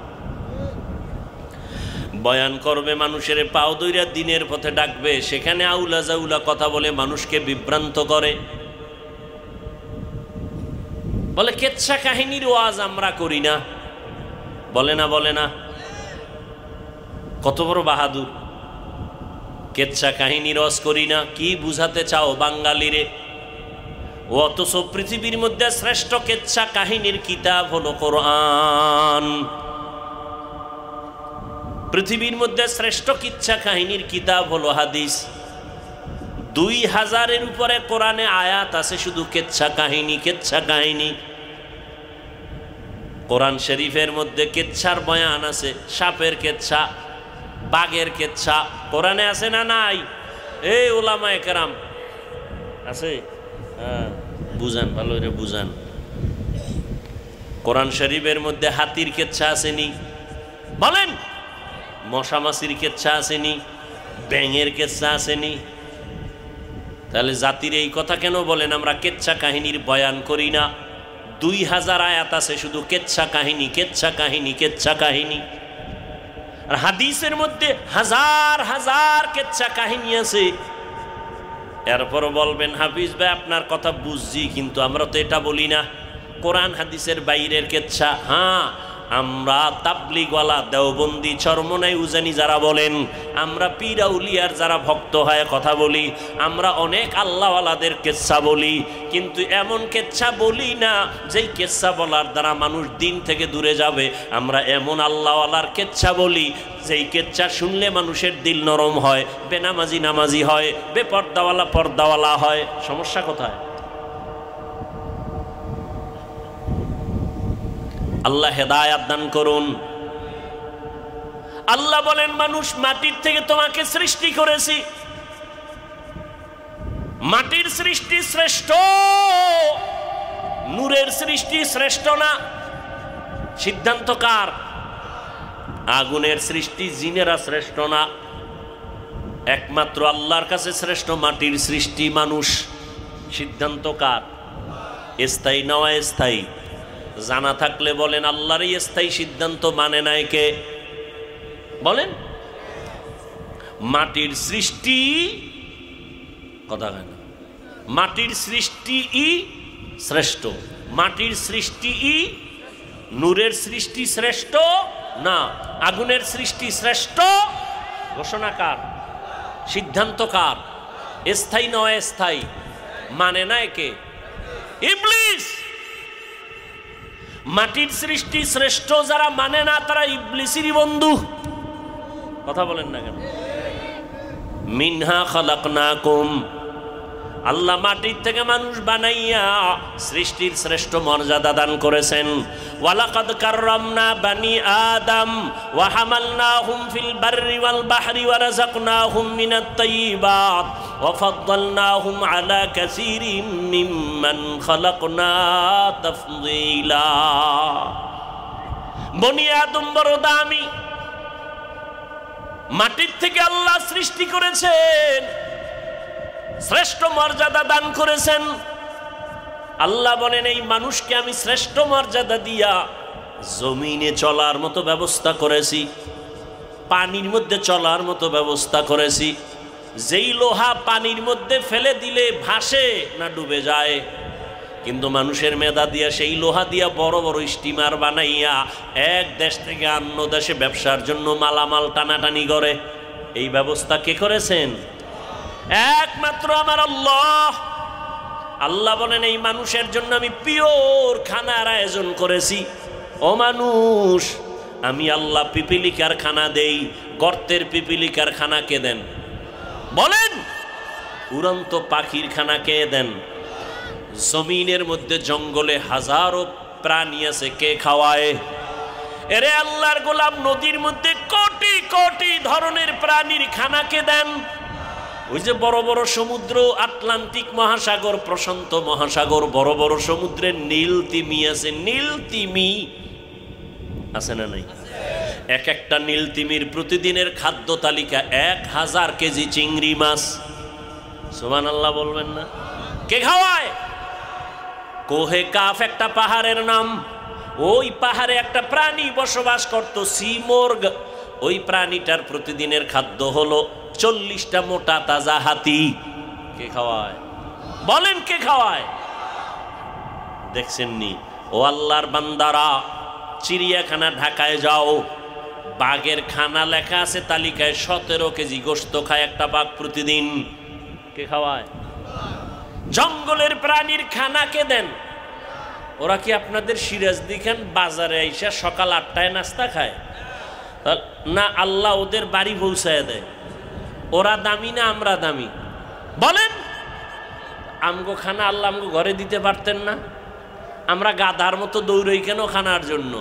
বয়ান করবে, মানুষের পাও দইরা দিনের পথে ডাকবে, সেখানে আউলা জাউলা কথা বলে মানুষকে বিভ্রান্ত করে। বলে কেচ্ছা কাহিনীর ওয়াজ আমরা করি না, বলে না, বলে না। কত বড় বাহাদুর! কেচ্ছা কাহিনীর ওয়াজ করি না। কি বুঝাতে চাও বাঙালিরে? অথচ পৃথিবীর মধ্যে শ্রেষ্ঠ কেচ্ছা কাহিনীর কিতাব হলো কোরআন। পৃথিবীর মধ্যে শ্রেষ্ঠ কিচ্ছা কাহিনীর কিতাব হলো হাদিস। 2000-এর উপরে কোরআনে আয়াত আছে শুধু কেচ্ছা কাহিনী, কেচ্ছা কাহিনী। কোরআন শরীফের মধ্যে কেচ্ছার বয়ান আছে, সাপের কেচ্ছা, বাঘের কেচ্ছা কোরআনে আছে না নাই? এই ওলামায়ে কেরাম আছে? হ্যাঁ, বুঝান, ভালো করে বুঝান। কোরআন শরীফের মধ্যে হাতির কেচ্ছা আসেনি? বলেন। মশা মাছির কেচ্ছা আসেনি? ব্যাঙের কেচ্ছা আসেনি? তাহলে জাতির এই কথা কেন বলেন আমরা কেচ্ছা কাহিনীর বয়ান করি না? 2000 আয়াত আছে শুধু কেচ্ছা কাহিনী, কেচ্ছা কাহিনী, কেচ্ছা কাহিনী। আর হাদিসের মধ্যে হাজার হাজার কেচ্ছা কাহিনী আছে। এরপর বলবেন হাফিজ ভাই আপনার কথা বুঝছি, কিন্তু আমরা তো এটা বলি না, কোরআন হাদিসের বাইরের কেচ্ছা। হ্যাঁ, আমরা তাবলিগওয়ালা, দেওবন্দি, চরমনাই, উজানি যারা বলেন, আমরা পীর আউলিয়ার যারা ভক্ত হয় কথা বলি, আমরা অনেক আল্লাহওয়ালাদের কেচ্ছা বলি, কিন্তু এমন কেচ্ছা বলি না যেই কেচ্ছা বলার দ্বারা মানুষ দিন থেকে দূরে যাবে। আমরা এমন আল্লাহওয়ালার কেচ্ছা বলি যেই কেচ্ছা শুনলে মানুষের দিল নরম হয়, বেনামাজি নামাজি হয়, বেপর্দাওয়ালা পর্দাওয়ালা হয়। সমস্যা কোথায়? আল্লাহ হেদায়াত দান করুন। আল্লাহ বলেন, মানুষ মাটির থেকে তোমাকে সৃষ্টি করেছি। মাটির সৃষ্টি শ্রেষ্ঠ, নূরের সৃষ্টি শ্রেষ্ঠ না। সিদ্ধান্ত কার? আগুনের সৃষ্টি, জিনেরা শ্রেষ্ঠ না। একমাত্র আল্লাহর কাছে শ্রেষ্ঠ মাটির সৃষ্টি, মানুষ। সিদ্ধান্ত কার? স্থায়ী না অস্থায়ী? জানা থাকলে বলেন আল্লাহরই স্থায়ী সিদ্ধান্ত মানে নাই কে? বলেন। মাটির সৃষ্টি, কথা কেন? মাটির সৃষ্টি শ্রেষ্ঠ। মাটির সৃষ্টি, নূরের সৃষ্টি শ্রেষ্ঠ না। আগুনের সৃষ্টি শ্রেষ্ঠ। ঘোষণা কার? সিদ্ধান্ত কার? স্থায়ী না অস্থায়ী? মানে নাই কে? ইবলিস। মাটির সৃষ্টি শ্রেষ্ঠ যারা মানে না তারা ইবলিসেরই বন্ধু। কথা বলেন না কেন? মিনহা খালাকনাকুম, আল্লাহ মাটির থেকে মানুষ বানাইয়া সৃষ্টির শ্রেষ্ঠ মর্যাদা দান করেছেন। ওয়ালাকাদ কাররামনা বানি আদম ওয়া হামালনাহুম ফিল বাররি ওয়াল বাহরি ওয়া রাযাকনাহুম মিনাত তাইয়্যিবাত ওয়া ফাদ্দালনাহুম আলা কাসীরিম মিম্মান খালাকনা তাফদীলা। বনি আদম বড় দামি, মাটির থেকে আল্লাহ সৃষ্টি করেছেন, শ্রেষ্ঠ মর্যাদা দান করেছেন। আল্লাহ বলেন এই মানুষকে আমি শ্রেষ্ঠ মর্যাদা দিয়া জমিনে চলার মতো ব্যবস্থা করেছি, পানির মধ্যে চলার মতো ব্যবস্থা করেছি। যেই লোহা পানির মধ্যে ফেলে দিলে ভাসে না ডুবে যায়, কিন্তু মানুষের মেধা দিয়া সেই লোহা দিয়া বড় বড় স্টিমার বানাইয়া এক দেশ থেকে অন্য দেশে ব্যবসার জন্য মালামাল টানাটানি করে। এই ব্যবস্থা কে করেছেন? একমাত্র আমার আল্লাহ। আল্লাহ বলেন এই মানুষের জন্য আমি পিওর খানার আয়োজন করেছি। ও মানুষ, আমি আল্লাহ পিপিলিকার খানা দেই। গর্তের পিপিলিকার খানা কে দেন? বলেন, উড়ন্ত পাখির খানা কে দেন? জমিনের মধ্যে জঙ্গলে হাজারো প্রাণী আছে, কে খাওয়ায়? এরে আল্লাহর গোলাম, নদীর মধ্যে কোটি কোটি ধরনের প্রাণীর খানা কে দেন? ওই যে বড় বড় সমুদ্র, আটলান্টিক মহাসাগর, প্রশান্ত মহাসাগর, বড় বড় সমুদ্রে নীল তিমি আছে। নীল তিমি আছে না নাই? এক একটা নীল তিমির প্রতিদিনের খাদ্য তালিকা 1000 কেজি চিংড়ি মাছ। সুবহানাল্লাহ বলবেন না? কে খাওয়ায়? কোহে কাফ একটা পাহাড়ের নাম। ওই পাহাড়ে একটা প্রাণী বসবাস করত, সিমোর্গ। ওই প্রাণীটার প্রতিদিনের খাদ্য হলো 40টা মোটা তাজা হাতি। কে খাওয়ায়? বলেন, কে খাওয়ায়? দেখছেননি? ও আল্লাহর বান্দারা, চিড়িয়াখানা ঢাকায় যাও, বাঘের খানা লেখা আছে তালিকায়, 17 কেজি গোশত খায় একটা বাঘ প্রতিদিন। কে খাওয়ায়? জঙ্গলের প্রাণীর খানা কে দেন? ওরা কি আপনাদের সিরাজ দিখান বাজারে আইসা সকাল 8টায় নাস্তা খায় না? আল্লাহ ওদের বাড়ি পৌঁছায় দেয়। ওরা দামি না আমরা দামি? বলেন, আমগো খানা আল্লাহ আমগো ঘরে দিতে পারতেন না? আমরা গাধার মতো দৌড়ই কেন খানার জন্য?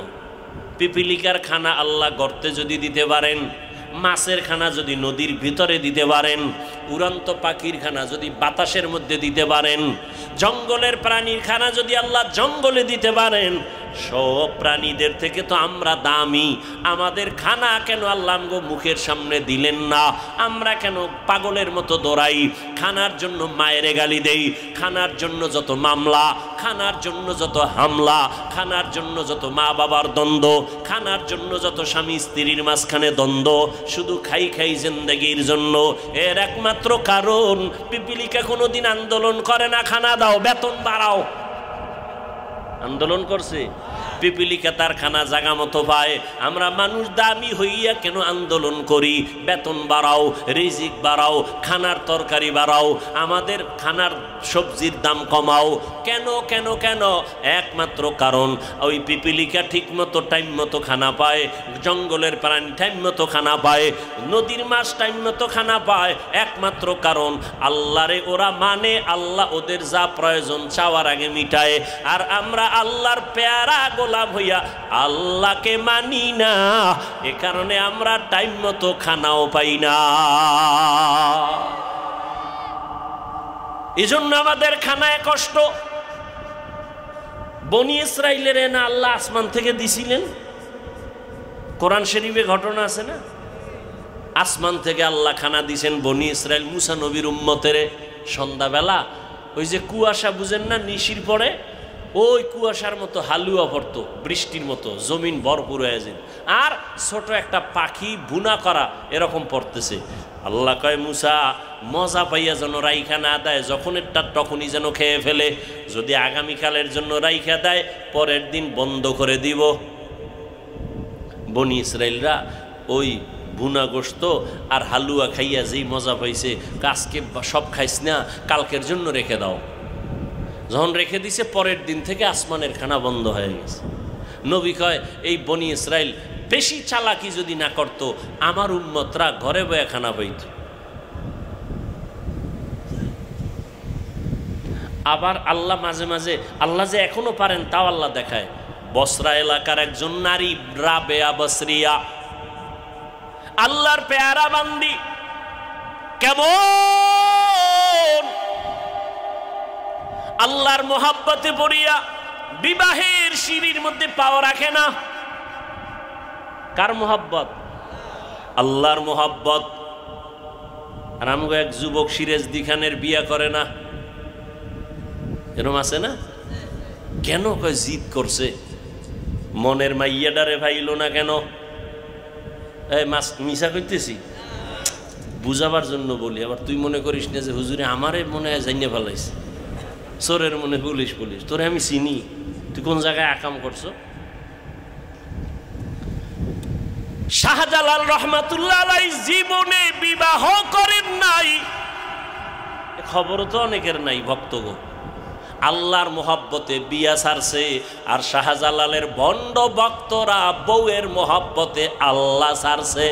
পিপিলিকার খানা আল্লাহ গর্তে যদি দিতে পারেন, মাছের খানা যদি নদীর ভিতরে দিতে পারেন, উড়ন্ত পাখির খানা যদি বাতাসের মধ্যে দিতে পারেন, জঙ্গলের প্রাণীর খানা যদি আল্লাহ জঙ্গলে দিতে পারেন, সব প্রাণীদের থেকে তো আমরা দামি। আমাদের খানা কেন আল্লাহ আমগো মুখের সামনে দিলেন না? আমরা কেন পাগলের মতো দৌড়াই? খানার জন্য মায়েরে গালি দেই, খানার জন্য যত মামলা, খানার জন্য যত হামলা, খানার জন্য যত মা বাবার দ্বন্দ্ব, খানার জন্য যত স্বামী স্ত্রীর মাঝখানে দ্বন্দ্ব, শুধু খাই খাই জিন্দেগির জন্য। এর একমাত্র কারণ, পিপিলিকা কোনোদিন আন্দোলন করে না খানা দাও, বেতন বাড়াও। আন্দোলন করছে? পিপিলিকা তার খানা জাগা মতো পায়। আমরা মানুষ দামি হইয়া কেন আন্দোলন করি? বেতন বাড়াও, রিজিক বাড়াও, খানার তরকারি বাড়াও, আমাদের খানার সবজির দাম কমাও। কেন কেন কেন? একমাত্র কারণ, ওই পিপিলিকা ঠিক মতো টাইম মতো খানা পায়, জঙ্গলের প্রাণী টাইম মতো খানা পায়, নদীর মাছ টাইম মতো খানা পায়। একমাত্র কারণ, আল্লাহরে ওরা মানে, আল্লাহ ওদের যা প্রয়োজন চাওয়ার আগে মিটায়। আর আমরা আল্লাহর পেয়ারা গোলাম হইয়া আল্লাহকে মানি না, এ কারণে আমরা টাইম মতো খানাও পাই না। এজন্য আমাদের খানায় কষ্ট। বনি ইসরাইলের না আল্লাহ আসমান থেকে দিছিলেন? কোরআন শরীফে ঘটনা আছে না? আসমান থেকে আল্লাহ খানা দিছেন বনি ইসরাইল মুসা নবীর উম্মতের। সন্ধ্যাবেলা ওই যে কুয়াশা বুঝেন না, নিশির পরে ওই কুয়াশার মতো হালুয়া পড়তো, বৃষ্টির মতো, জমিন ভরপুর হয়ে যায়, আর ছোট একটা পাখি বুনা করা এরকম পড়তেছে। আল্লাহ কয়, মুসা মজা পাইয়া যেন রাইখা না দেয়, যখন একটা তখনই যেন খেয়ে ফেলে। যদি আগামীকালের জন্য রাইখা দেয়, পরের দিন বন্ধ করে দিব। বনি ইসরাইলরা ওই বুনা গোশত আর হালুয়া খাইয়া যেই মজা পাইছে, আজকে সব খাইস না, কালকের জন্য রেখে দাও। যখন রেখে দিছে, পরের দিন থেকে আসমানের খানা বন্ধ হয়ে গেছে। নবী কয়, এই বনি ইসরাইল বেশি চালাকি যদি না করত, আমার উম্মতরা ঘরে বয়ে খানা পাইত। আবার আল্লাহ মাঝে মাঝে, আল্লাহ যে এখনো পারেন তাও আল্লাহ দেখায়। বসরা এলাকার একজন নারী, রাবেয়া বসরিয়া, আল্লাহর পেয়ারা বান্দি, কেমন আল্লাহর মোহাব্বতে পড়িয়া বিবাহের সিঁড়ির মধ্যে পাও রাখে না। কার মোহাব্বত? আল্লাহর মোহাব্বত। আর আমগো এক যুবক সিরাজদি খানের বিয়া করে না, এরম আছে না? কেন? কয় জিদ করছে, মনের মাইয়াডারে ভাইল না কেন? মিশা করতেছি, বুঝাবার জন্য বলি। আবার তুই মনে করিস না যে হুজুরে আমারে মনে হয় জানিয়ে ফেলাইছে, চোরের মনে পুলিশ পুলিশ। তোরে আমি চিনি, তুই কোন জায়গায় আকাম করছো? শাহজালাল রহমাতুল্লাহ আলাইহি জীবনে বিবাহ করেন নাই, খবরও তো অনেকের নাই। ভক্তগো আল্লাহর মোহাব্বতে বিয়া ছাড়ছে, আর শাহজালালের ভণ্ড ভক্তরা বউয়ের মোহাব্বতে আল্লাহ ছাড়ছে।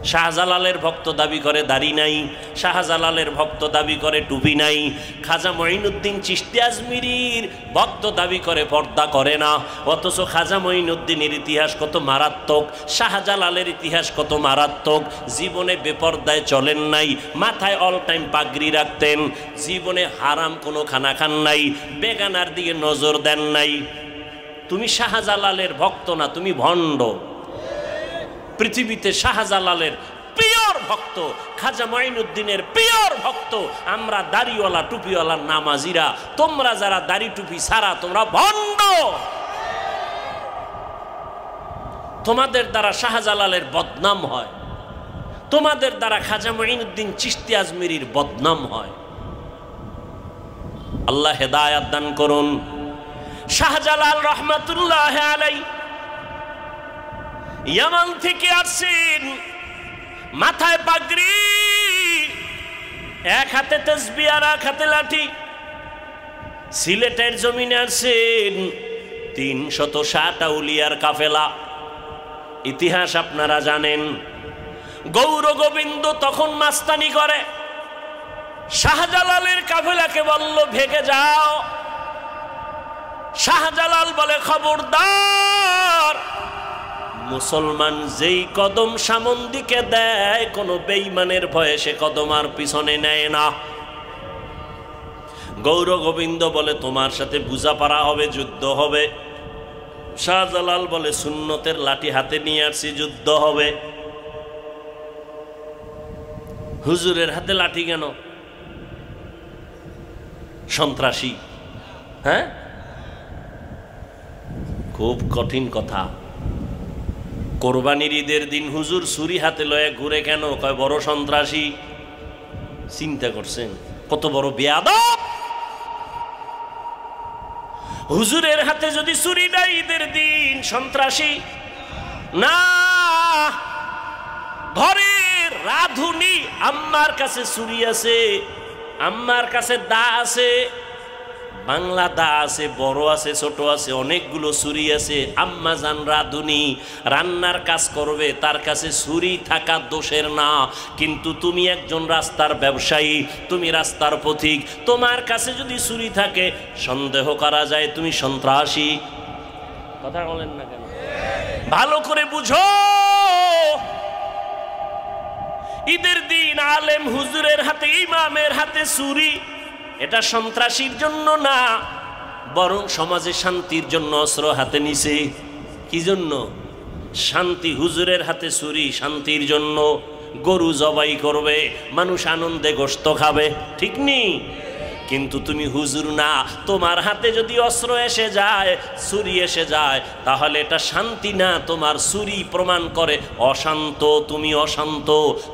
শাহজালালের ভক্ত দাবি করে দাড়ি নাই, শাহজালালের ভক্ত দাবি করে টুপি নাই, খাজা মঈনুদ্দিন চিশতি আজমিরির ভক্ত দাবি করে পর্দা করে না। অথচ খাজা মঈনুদ্দিনের ইতিহাস কত মারাত্মক, শাহজালালের ইতিহাস কত মারাত্মক। জীবনে বেপর্দায় চলেন নাই, মাথায় অল টাইম পাগড়ি রাখতেন, জীবনে হারাম কোনো খানা খান নাই, বেগানার দিকে নজর দেন নাই। তুমি শাহজালালের ভক্ত না, তুমি ভণ্ড। পৃথিবীতে শাহজালালের পিওর ভক্ত, খাজা মঈনুদ্দিনের পিওর ভক্ত আমরা, দাড়িওয়ালা টুপিওয়ালা নামাজিরা। তোমরা যারা দাড়ি টুপি ছাড়া, তোমরা ভণ্ড। তোমাদের দ্বারা শাহজালালের বদনাম হয়, তোমাদের দ্বারা খাজা মঈনুদ্দিন চিশতি আজমিরির বদনাম হয়। আল্লাহ হেদায়াত দান করুন। শাহজালাল রহমাতুল্লাহ আলাইহি ইয়ামান থেকে আসছেন, মাথায় পাগড়ি, এক হাতে তাসবিহ আর এক হাতে লাঠি। সিলেটের জমিনে আসছেন ৩৬০ আউলিয়ার কাফেলা। ইতিহাস আপনারা জানেন। গৌর গোবিন্দ তখন মাস্তানি করে, শাহজালালের কাফেলাকে বলল ভেগে যাও। শাহজালাল বলে খবরদার, মুসলমান যেই কদম সামন দিকে দেয়, কোনো বেঈমানের ভয়ে সে কদম আর পিছনে নেয় না। গৌর গোবিন্দ বলে তোমার সাথে বুঝাপড়া হবে, যুদ্ধ হবে। শাহজালাল বলে সুন্নতের লাঠি হাতে নিয়ে আসছি, যুদ্ধ হবে। হুজুরের হাতে লাঠি কেন? সন্ত্রাসী। হ্যাঁ, খুব কঠিন কথা। কোরবানির ঈদের দিন হুজুর ছুরি হাতে লয়ে ঘুরে কেন? কয় বড় সন্ত্রাসী। চিন্তা করছেন কত বড় বেয়াদব? হুজুরের হাতে যদি ছুরি নাই ঈদের দিন, সন্ত্রাসী না। ঘরের রাধুনি আম্মার কাছে ছুরি আছে, আম্মার কাছে দা আছে, বাংলা দা আছে, বড় আছে, ছোট আছে, অনেকগুলো ছুরি আছে। আম্মা জান রাধুনি রান্নার কাজ করবে, তার কাছে ছুরি থাকা দোষের না। কিন্তু তুমি একজন রাস্তার ব্যবসায়ী, তুমি রাস্তার পথিক, তোমার কাছে যদি ছুরি থাকে সন্দেহ করা যায় তুমি সন্ত্রাসী। কথা বলেন না কেন? ভালো করে বুঝো। ঈদের দিন আলেম হুজুরের হাতে, ইমামের হাতে ছুরি, এটা সন্ত্রাসীর জন্য না, বরং সমাজে শান্তির জন্য অস্ত্র হাতে নিছে। কি জন্য? শান্তি। হুজুরের হাতে ছুরি শান্তির জন্য। গরু জবাই করবে, মানুষ আনন্দে গোশত খাবে, ঠিক নেই? কিন্তু তুমি হুজুর না, তোমার হাতে যদি অস্ত্র এসে যায়, ছুরি এসে যায়, তাহলে এটা শান্তি না। তোমার ছুরি প্রমাণ করে অশান্ত, তুমি অশান্ত।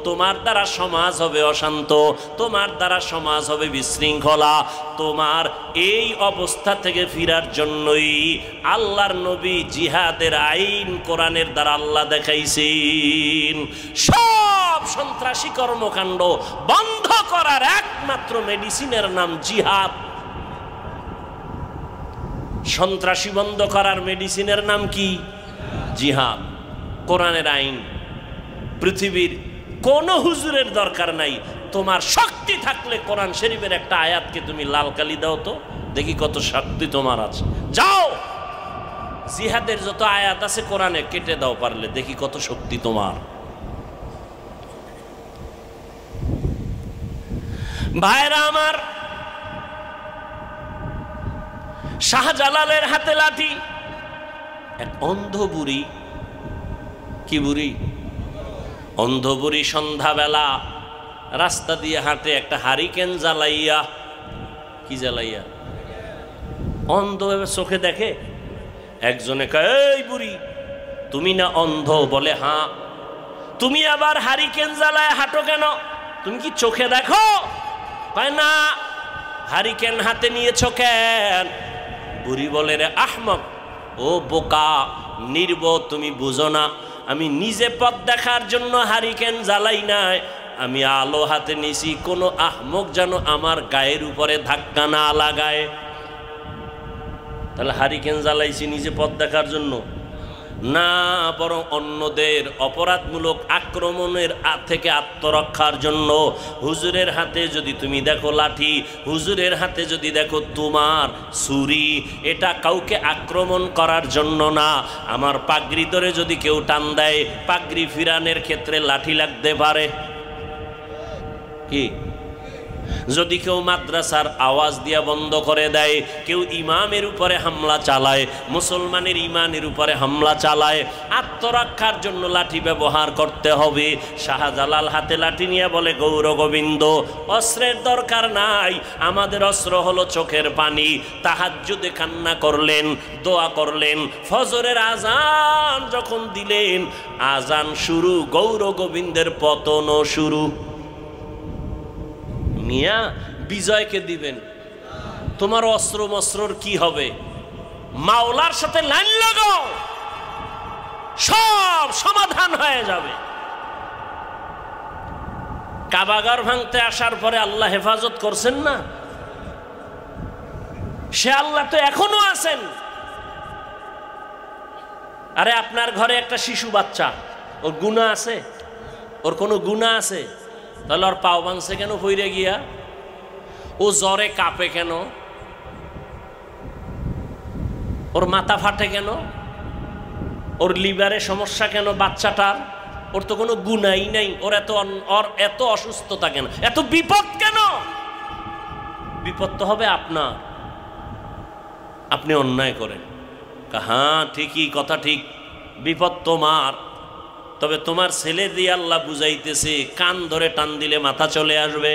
তোমার দ্বারা সমাজ হবে অশান্ত, তোমার দ্বারা সমাজ হবে বিশৃঙ্খলা। তোমার এই অবস্থা থেকে ফিরার জন্যই আল্লাহর নবী জিহাদের আইন কোরআনের দ্বারা আল্লাহ দেখাইছেন। সব সন্ত্রাসী কর্মকাণ্ড বন্ধ করার একমাত্র মেডিসিনের নাম জিহাদ। সন্ত্রাসী বন্ধ করার মেডিসিনের নাম কি? জিহাদ। কোরআনের আইন। পৃথিবীর কোন হুজুরের দরকার নাই। তোমার শক্তি থাকলে কোরআন শরীফের একটা আয়াতকে তুমি লাল কালি দাও তো, দেখি কত শক্তি তোমার আছে। যাও, জিহাদের যত আয়াত আছে কোরআনে কেটে দাও পারলে, দেখি কত শক্তি তোমার। ভাইরা আমার, শাহজালালের হাতে লাঠি। এক অন্ধ বুড়ি, কি বুড়ি? অন্ধ বুড়ি সন্ধ্যাবেলা রাস্তা দিয়ে হাঁটে, একটা হারিকেন জ্বালাইয়া। কি জ্বালাইয়া? অন্ধ চোখে দেখে। একজনে কয়, এই বুড়ি তুমি না অন্ধ? বলে হ্যাঁ। তুমি আবার হারিকেন জ্বালায় হাঁটো কেন? তুমি কি চোখে দেখো? কয় না। হারিকেন হাতে নিয়েছ কেন? বুড়ি বলে, রে আহমক, ও বোকা নির্বোধ, তুমি বুঝো না, আমি নিজে পথ দেখার জন্য হারিকেন জ্বালাই নাই, আমি আলো হাতে নিছি, কোনো আহমক যেন আমার গায়ের উপরে ধাক্কা না লাগায়। তাহলে হারিকেন জ্বালাইছি নিজে পথ দেখার জন্য। না, বরং অন্যদের অপরাধমূলক আক্রমণের থেকে আত্মরক্ষার জন্য। হুজুরের হাতে যদি তুমি দেখো লাঠি, হুজুরের হাতে যদি দেখো তোমার ছুরি, এটা কাউকে আক্রমণ করার জন্য না। আমার পাগড়ি ধরে যদি কেউ টান দেয়, পাগড়ি ফিরানের ক্ষেত্রে লাঠি লাগতে পারে। কি যদি কেউ মাদ্রাসার আওয়াজ দিয়া বন্ধ করে দেয়, কেউ ইমামের উপরে হামলা চালায়, মুসলমানের ইমানের উপরে হামলা চালায়, আত্মরক্ষার জন্য লাঠি ব্যবহার করতে হবে। শাহজালাল হাতে লাঠি নিয়ে বলে, গৌর গোবিন্দ, অস্ত্রের দরকার নাই, আমাদের অস্ত্র হলো চোখের পানি। তাহাজ্জুদে কান্না করলেন, দোয়া করলেন, ফজরের আজান যখন দিলেন, আজান শুরু, গৌর গোবিন্দের পতনও শুরু। মিয়া বিজয়কে দিবেন, তোমার অস্ত্র মস্ত্রর কি হবে? মাওলার সাথে লাইন লাগাও, সব সমাধান হয়ে যাবে। কাবাগার ভাঙতে আসার পরে আল্লাহ হেফাজত করছেন না? সে আল্লাহ তো এখনো আছেন। আরে আপনার ঘরে একটা শিশু বাচ্চা, ওর গুনাহ আছে? ওর কোনো গুনাহ আছে? তাহলে ওর পাও ভাঙছে কেন পইরে গিয়া? ও জ্বরে কাঁপে কেন? ওর মাথা ফাটে কেন? ওর লিভারে সমস্যা কেন বাচ্চাটার? ওর তো কোনো গুনাই নাই। ওর এত অসুস্থতা কেন? এত বিপদ কেন? বিপদ তো হবে আপনার। আপনি অন্যায় করেন। হ্যাঁ ঠিকই, কথা ঠিক, বিপদ তোমার। তবে তোমার ছেলে দিয়ে আল্লাহ বুঝাইতেছে, কান ধরে টান দিলে মাথা চলে আসবে।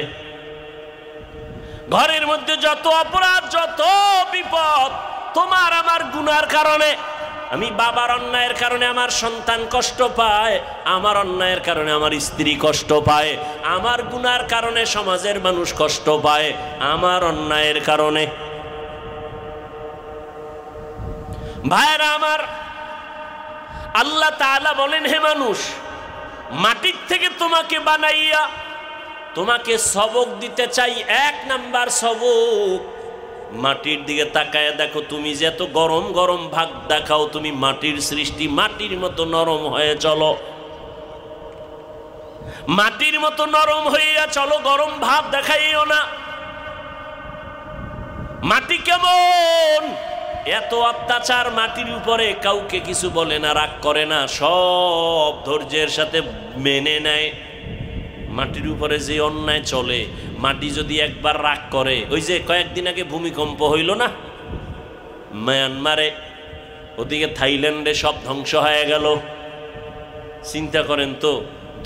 ঘরের মধ্যে যত অপরাধ, যত বিপদ, তোমার আমার গুনার কারণে। আমি বাবার অন্যায়ের কারণে আমার সন্তান কষ্ট পায়, আমার অন্যায়ের কারণে আমার স্ত্রী কষ্ট পায়, আমার গুনার কারণে সমাজের মানুষ কষ্ট পায়, আমার অন্যায়ের কারণে। ভাইরা আমার, আল্লাহ তাআলা বলেন, হে মানুষ, মাটির থেকে তোমাকে বানাইয়া তোমাকে সবক দিতে চাই। 1 নাম্বার সবক, মাটির দিকে তাকায় দেখো, তুমি যে এত গরম গরম ভাব দেখাও, তুমি মাটির সৃষ্টি, মাটির মতো নরম হয়ে চলো, মাটির মতো নরম হইয়া চলো, গরম ভাব দেখাইও না। মাটি কেমন? এত অত্যাচার মাটির উপরে, কাউকে কিছু বলে না, রাগ করে না, সব ধৈর্যের সাথে মেনে নেয়। মাটির উপরে যে অন্যায় চলে, মাটি যদি একবার রাগ করে, ওই যে কয়েকদিন আগে ভূমিকম্প হইল না মায়ানমারে, ওদিকে থাইল্যান্ডে সব ধ্বংস হয়ে গেল। চিন্তা করেন তো,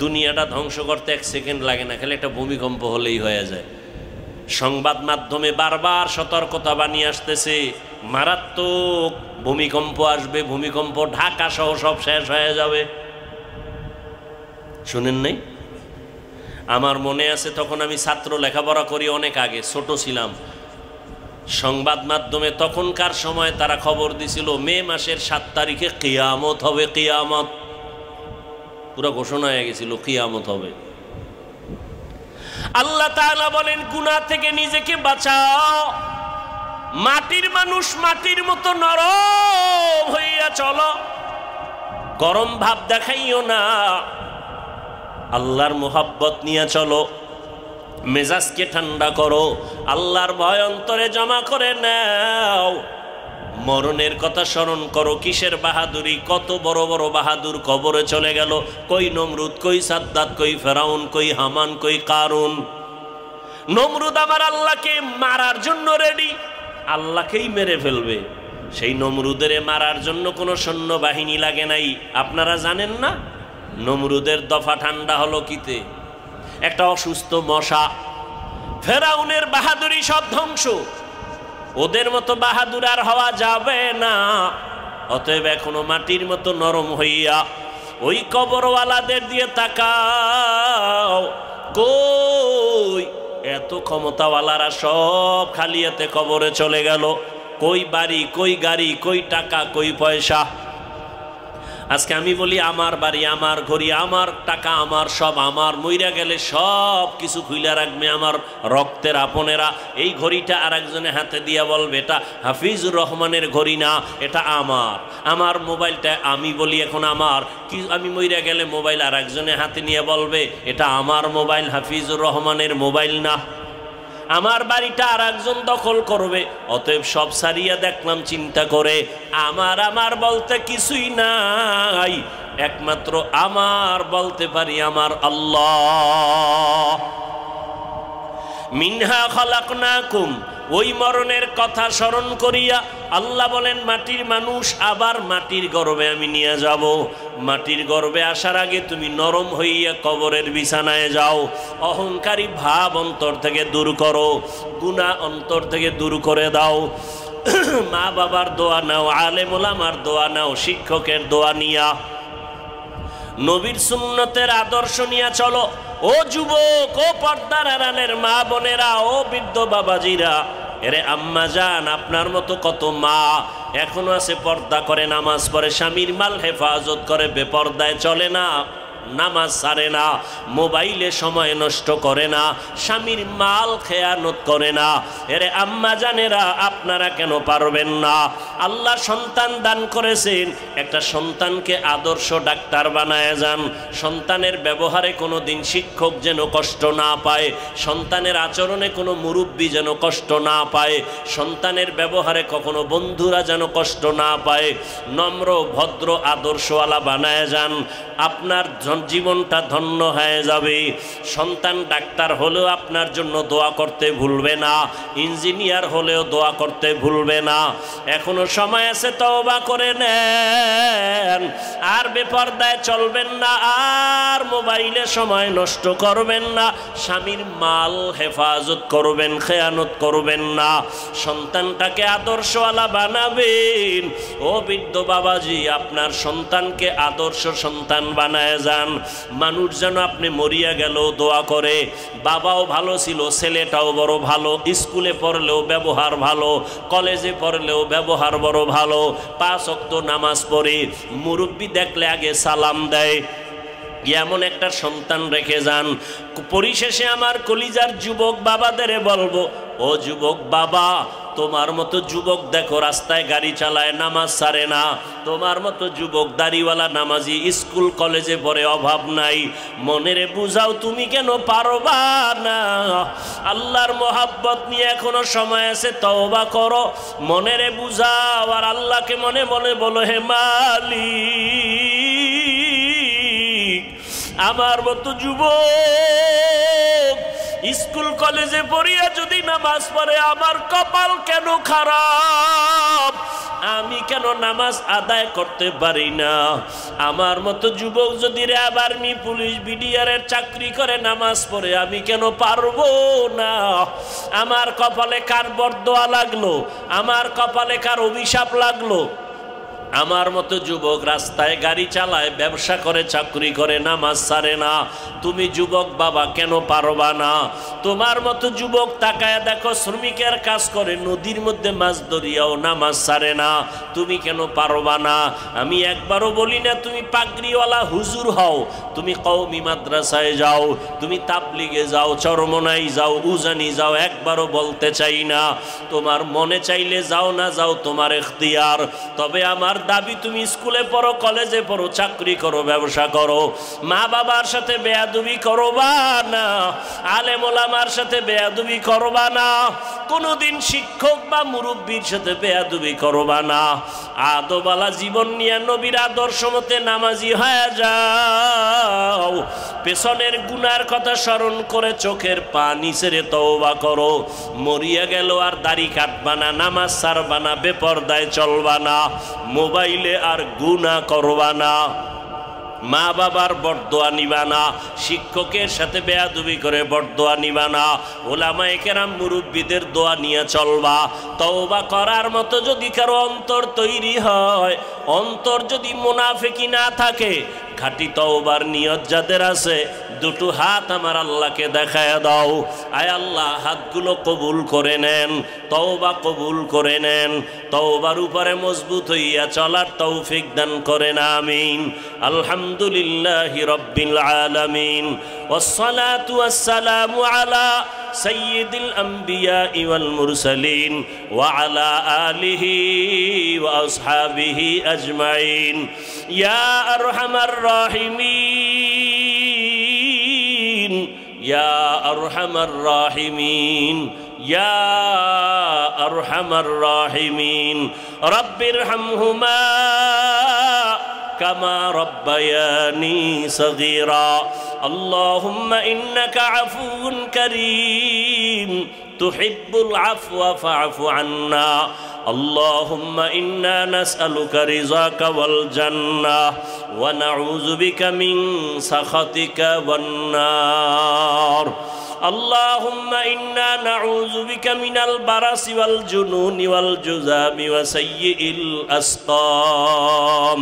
দুনিয়াটা ধ্বংস করতে 1 সেকেন্ড লাগে না, খালি একটা ভূমিকম্প হলেই হয়ে যায়। সংবাদ মাধ্যমে বারবার সতর্কতা বানিয়ে আসতেছে, মারাত্মক ভূমিকম্প আসবে, ভূমিকম্প, ঢাকা সহ সব শেষ হয়ে যাবে। শুনেন নাই? আমার মনে আছে, তখন আমি ছাত্র, লেখাপড়া করি, অনেক আগে, ছোট ছিলাম। সংবাদ মাধ্যমে তখনকার সময় তারা খবর দিছিল, মে মাসের 7 তারিখে কিয়ামত হবে, কিয়ামত। পুরো ঘোষণা হয়ে গেছিল কিয়ামত হবে। আল্লাহ তাআলা বলেন, গুনাহ থেকে নিজেকে বাঁচাও। মাটির মানুষ, মাটির মতো নরম হইয়া চলো, গরম ভাব দেখাইও না, আল্লাহর মোহাব্বত নিয়ে চলো, মেজাজকে ঠান্ডা করো, আল্লাহর ভয় অন্তরে জমা করে নাও। মরণের কথা স্মরণ করো। কিসের বাহাদুরি? কত বড় বড় বাহাদুর কবরে চলে গেল। কই নমরুদ, কই সাদ্দাত, কই ফেরাউন, কই হামান, কই কারুন। নমরুদ আমার আল্লাহকে মারার জন্য রেডি, আল্লাহকেই মেরে ফেলবে। সেই নমরুদের মারার জন্য কোনো সৈন্যবাহিনী লাগে নাই। আপনারা জানেন না নমরুদের দফা ঠান্ডা হলো কিতে? একটা অসুস্থ মশা। ফেরাউনের বাহাদুরি সব ধ্বংস, ওদের মতো বাহাদুর আর হওয়া যাবে না। অতএব এখনো মাটির মতো নরম হইয়া ওই কবরওয়ালাদের দিয়ে তাকাও। কই এত ক্ষমতাওয়ালারা সব খালিয়াতে কবরে চলে গেল। কই বাড়ি, কই গাড়ি, কই টাকা, কই পয়সা। আজকে আমি বলি আমার বাড়ি, আমার ঘড়ি, আমার টাকা, আমার সব আমার, মইরা গেলে সব কিছু খুইলা রাখবে আমার রক্তের আপনেরা। এই ঘড়িটা আর একজনের হাতে দিয়া বলবে এটা হাফিজুর রহমানের ঘড়ি না, এটা আমার। আমার মোবাইলটা আমি বলি এখন আমার, কি আমি মইরা গেলে মোবাইল আর একজনের হাতে নিয়ে বলবে এটা আমার মোবাইল, হাফিজুর রহমানের মোবাইল না। আমার বাড়িটা আর একজন দখল করবে। অতএব সব সারিয়া দেখলাম চিন্তা করে, আমার আমার বলতে কিছুই নাই, একমাত্র আমার বলতে পারি আমার আল্লাহ। মিনহা খালাকনাকুম, ওই মরণের কথা স্মরণ করিয়া আল্লাহ বলেন মাটির মানুষ আবার মাটির গর্ভে আমি নিয়ে যাব। মাটির গর্ভে আসার আগে তুমি নরম হইয়া কবরের বিছানায় যাও। অহংকারী ভাব অন্তর থেকে দূর করো, গুনাহ অন্তর থেকে দূর করে দাও। মা বাবার দোয়া নাও, আলেম ওলামার দোয়া নাও, শিক্ষকের দোয়া নিয়া, নবীর সুন্নতের আদর্শ নিয়ে চলো। ও যুবক, ও পর্দার আড়ালের মা বোনেরা, ও বৃদ্ধ বাবাজিরা, এরে আম্মা জান, আপনার মতো কত মা এখনো আছে পর্দা করে, নামাজ পড়ে, স্বামীর মাল হেফাজত করে, বেপর্দায় চলে না, নামাজ ছাড়ে না, মোবাইলে সময় নষ্ট করে না, স্বামীর মাল খেয়ানত করে না। এরে আম্মা জানেরা, আপনারা কেন পারবেন না? আল্লাহ সন্তান দান করেছেন, একটা সন্তানকে আদর্শ ডাক্তার বানায় যান। সন্তানের ব্যবহারে কোনো দিন শিক্ষক যেন কষ্ট না পায়, সন্তানের আচরণে কোনো মুরব্বী যেন কষ্ট না পায়, সন্তানের ব্যবহারে কখনো বন্ধুরা যেন কষ্ট না পায়। নম্র ভদ্র আদর্শওয়ালা বানায় যান, আপনার জীবনটা ধন্য হয়ে যাবে। সন্তান ডাক্তার হলেও আপনার জন্য দোয়া করতে ভুলবে না, ইঞ্জিনিয়ার হলেও দোয়া করতে ভুলবে না। এখনো সময় আছে, তওবা করে নেন, আর বেপরদায় চলবেন না, আর মোবাইলে সময় নষ্ট করবেন না, স্বামীর মাল হেফাজত করবেন, খেয়ানত করবেন না, সন্তানটাকে আদর্শওয়ালা বানাবেন। ও বৃদ্ধ বাবাজি, আপনার সন্তানকে আদর্শ সন্তান বানায় যান। মানুষ যেন আপনি মরিয়া গেল দোয়া করে, বাবাও ভালো ছিল, ছেলেটাও বড় ভালো, স্কুলে পড়লেও ব্যবহার ভালো, কলেজে পড়লেও ব্যবহার বড় ভালো, 5 ওয়াক্ত নামাজ পড়ে, মুরব্বি দেখলে আগে সালাম দেয়, এমন একটা সন্তান রেখে যান। পরিশেষে আমার কলিজার যুবক বাবাদের বলবো, ও যুবক বাবা, তোমার মতো যুবক দেখো রাস্তায় গাড়ি চালায়, নামাজ ছাড়ে না। তোমার মতো যুবক দাড়িওয়ালা নামাজি স্কুল কলেজে পড়ে, অভাব নাই। মনেরে বুঝাও তুমি কেন পারবা না? আল্লাহর মোহাব্বত নিয়ে এখনো সময় আছে, তওবা করো, মনেরে বুঝাও, আর আল্লাহকে মনে মনে বলো, হে মালিক, আমার মতো যুবক স্কুল কলেজে পড়িয়া যদি নামাজ পড়ে, আমার কপাল কেন খারাপ, আমি কেন নামাজ আদায় করতে পারি না? আমার মতো যুবক যদি র্যাব, আর্মি, পুলিশ, বিডিআরের চাকরি করে, নামাজ পড়ে, আমি কেন পারবো না? আমার কপালে কার বরদোয়া লাগলো, আমার কপালে কার অভিশাপ লাগলো? আমার মতো যুবক রাস্তায় গাড়ি চালায়, ব্যবসা করে, চাকরি করে, নামাজ ছাড়ে না। তুমি যুবক বাবা কেন পারবা না? তোমার মতো যুবক তাকায় দেখো, শ্রমিকের কাজ করে, নদীর মধ্যে মাছ ধরিয়াও নামাজ ছাড়ে না। তুমি কেন পারবা না? আমি একবারও বলি না তুমি পাগড়িওয়ালা হুজুর হও, তুমি কওমি মাদ্রাসায় যাও, তুমি তাবলিগে যাও, চরমনাই যাও, উজানি যাও, একবারও বলতে চাই না। তোমার মনে চাইলে যাও, না যাও তোমার ইখতিয়ার। তবে আমার দাবি, তুমি স্কুলে পড়ো, কলেজে পড়ো, চাকরি করো, ব্যবসা করো, মা বাবার সাথে বেয়াদবি করবা না, আলেম ওলামার সাথে বেয়াদবি করবা না, কোনোদিন শিক্ষক বা মুরব্বীর সাথে বেয়াদবি করবা না। আদবালা জীবন নিয়ে নবীর আদর্শ মতে নামাজি হয়ে যাও। পেছনের গুনার কথা স্মরণ করে চোখের পানি ছেড়ে তওবা করো। মরিয়া গেল আর দাড়ি কাটবা না, নামাজ ছাড়বা না, বেপরদায় চলবা না, মোবাইলে আর গুনাহ করবা না, মা বাবার বরদোয়া নিবা না, শিক্ষকের সাথে বেয়াদবি করে বরদোয়া নিবা না, ওলামায়ে কেরাম মুরব্বীদের দোয়া নিয়ে চলবা। তওবা করার মতো যদি কারো অন্তর তৈরি হয়, অন্তর যদি মুনাফিকি না থাকে, খাঁটি তওবার নিয়ত যাদের আছে, দুটো হাত আমার আল্লাহকে দেখায় দাও। আয় আল্লাহ, হাতগুলো কবুল করে নেন, তওবা কবুল করে নেন, তওবার উপরে মজবুত হইয়া চলার তৌফিক দান করেন, আমিন। আলহামদুলিল্লাহি রাব্বিল আলামিন, ওয়াসসালাতু ওয়াসসালামু আলা সাইয়্যিদিল আমবিয়া ওয়াল মুরসালিন ওয়া আলা আলিহি ওয়া আসহাবিহি আজমাইন। ইয়া আরহামার রাহিমিন, ইয়া আরহামার রাহিমিন, ইয়া আরহামার রাহিমিন। রাব্বিরহামহুমা কামা রাব্বায়ানি সগীরা। اللهم إنك عفو كريم تحب العفو فاعف عنا. اللهم إنا نسألك رضاك والجنة ونعوذ بك من سخطك والنار. اللهم إنا نعوذ بك من البرص والجنون والجذام وسيء الأسقام.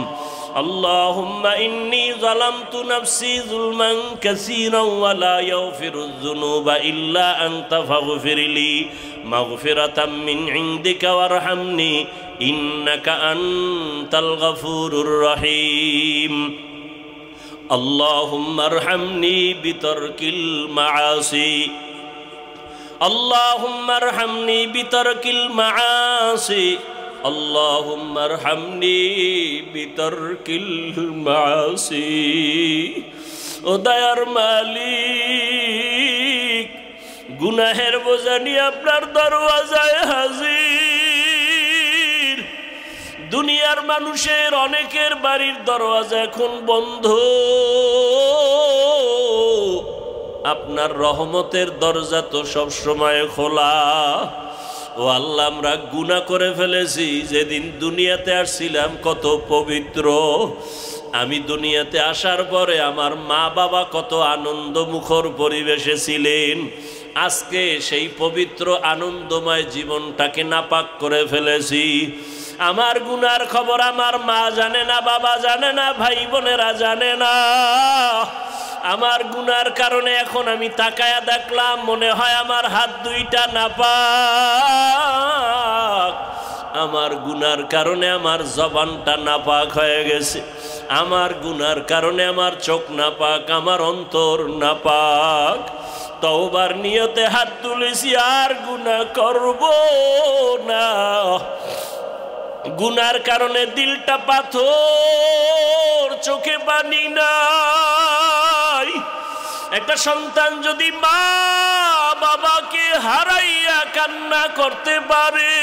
اللهم إني ظلمت نفسي ظلما كثيرا ولا يغفر الذنوب إلا أنت فاغفر لي مغفرة من عندك وارحمني إنك أنت الغفور الرحيم. اللهم ارحمني بترك المعاصي. اللهم ارحمني بترك المعاصي. اللهم ارحمني بترك المعاصي. ও দয়ার মালিক, গুনাহের বোঝা নিয়ে আপনার দরওয়াজায় হাজির। দুনিয়ার মানুষের অনেকের বাড়ির দরওয়াজা এখন বন্ধ, আপনার রহমতের দরজা তো সব সময় খোলা। ও আল্লাহ, আমরা গুনাহ করে ফেলেছি। যেদিন দুনিয়াতে আসছিলাম কত পবিত্র, আমি দুনিয়াতে আসার পরে আমার মা বাবা কত আনন্দ মুখর পরিবেশে ছিলেন। আজকে সেই পবিত্র আনন্দময় জীবনটাকে নাপাক করে ফেলেছি। আমার গুনার খবর আমার মা জানে না, বাবা জানে না, ভাই বোনেরা জানে না। আমার গুনার কারণে এখন আমি তাকায়া দেখলাম, মনে হয় আমার হাত দুইটা নাপাক। আমার গুনার কারণে আমার জবানটা নাপাক হয়ে গেছে। আমার গুনার কারণে আমার চোখ নাপাক, আমার অন্তর নাপাক। তওবার নিয়তে হাত তুলেছি, আর গুনাহ করব না। গুনার কারণে দিলটা পাথর, চোখে পানি নাই। একটা সন্তান যদি মা বাবাকে হারাইয়া কান্না করতে পারে,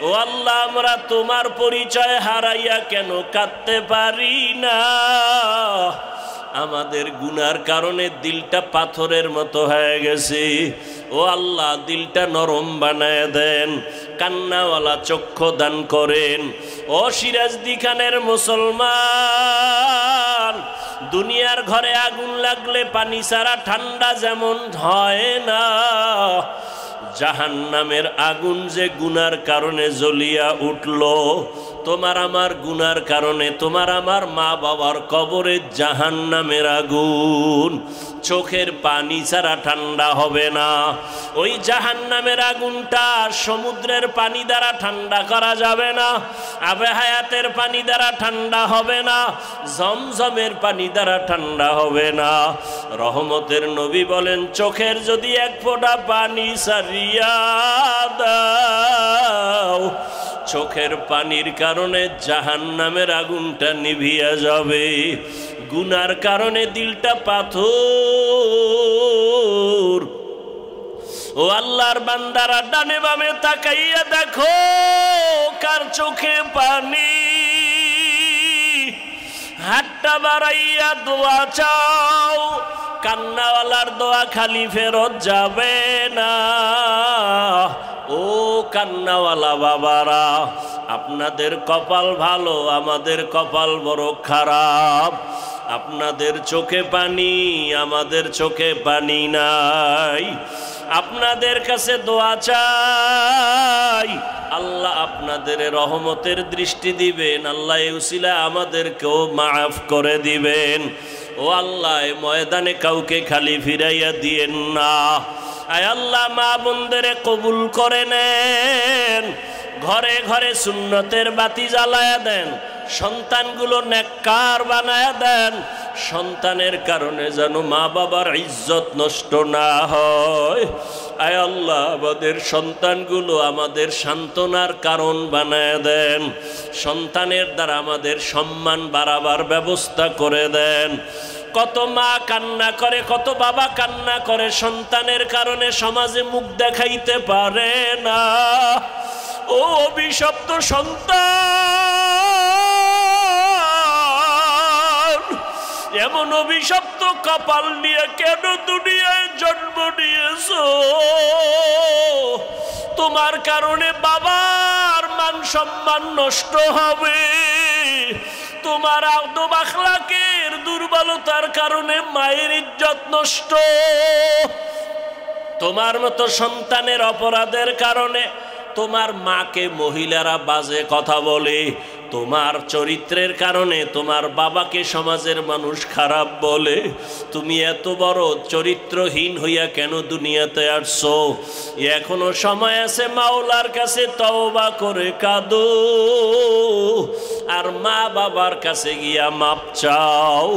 ও আল্লাহ, আমরা তোমার পরিচয় হারাইয়া কেন কাঁদতে পারি না? আমাদের গুনার কারণে দিলটা পাথরের মতো হয়ে গেছে। ও আল্লাহ, দিলটা নরম বানায় দেন, কান্নাওয়ালা চক্ষু দান করেন। ও সিরাজদি খানের মুসলমান, দুনিয়ার ঘরে আগুন লাগলে পানি ছাড়া ঠান্ডা যেমন হয় না, জাহান্নামের আগুন যে গুনার কারণে জ্বলিয়া উঠল, তোমার আমার গুনার কারণে তোমার আমার মা বাবার কবরে জাহান্নামের আগুন চোখের পানি ছাড়া ঠান্ডা হবে না। ওই জাহান্নামের আগুনটা সমুদ্রের পানি দ্বারা ঠান্ডা করা যাবে না, আবে হায়াতের পানি দ্বারা ঠান্ডা হবে না, জমজমের পানি দ্বারা ঠান্ডা হবে না। রহমতের নবী বলেন, চোখের যদি এক ফোঁটা পানি ছাড়িয়া দাও, চোখের পানির কারণে জাহান্নামের আগুনটা নিভিয়া যাবে। গুনার কারণে দিলটা পাথর। ও আল্লাহর বান্দারা, ডানে বামে তাকাইয়া দেখো কার চোখে পানি। হাতটা বাড়াইয়া দোয়া চাও, কান্নাওয়ালার দোয়া খালি ফেরত যাবে না। ও কান্নাওয়ালা বাবারা, আপনাদের কপাল ভালো, আমাদের কপাল বড় খারাপ। আপনাদের চোখে পানি, আমাদের চোখে পানি নাই। আপনাদের কাছে দোয়া চাই, আল্লাহ আপনাদের রহমতের দৃষ্টি দিবেন, আল্লাহ এই উসিলায় আমাদেরকেও মাফ করে দিবেন। ও আল্লাহ, এই ময়দানে কাউকে খালি ফিরাইয়া দিয়েন না। আয় আল্লাহ, মা বোনদের কবুল করে নেন, ঘরে ঘরে সুন্নতের বাতি জ্বালায়া দেন, সন্তানগুলো নেককার বানায়া দেন। সন্তানের কারণে যেন মা বাবার ইজ্জত নষ্ট না হয়। আয় আল্লাহ, আমাদের সন্তানগুলো আমাদের সান্ত্বনার কারণ বানায়া দেন, সন্তানের দ্বারা আমাদের সম্মান বাড়াবার ব্যবস্থা করে দেন। কত মা কান্না করে, কত বাবা কান্না করে, সন্তানের কারণে সমাজে মুখ দেখাইতে পারে না। ও অভিশপ্ত সন্তান, এমন অভিশপ্ত কপাল নিয়ে কেন দুনিয়ায় জন্ম নিয়েছো? তোমার কারণে বাবার মান সম্মান নষ্ট হবে, তোমার আদব আখলাকের দুর্বলতার কারণে মায়ের ইজ্জত নষ্ট, তোমার মতো সন্তানের অপরাধের কারণে তোমার মাকে মহিলারা বাজে কথা বলে, তোমার চরিত্রের কারণে তোমার বাবাকে সমাজের মানুষ খারাপ বলে। তুমি এত বড় চরিত্রহীন হইয়া কেন দুনিয়াতে আসছো? এখনো সময় আছে, মাওলার কাছে তওবা করে কাঁদো, আর মা বাবার কাছে গিয়া মাপ চাও।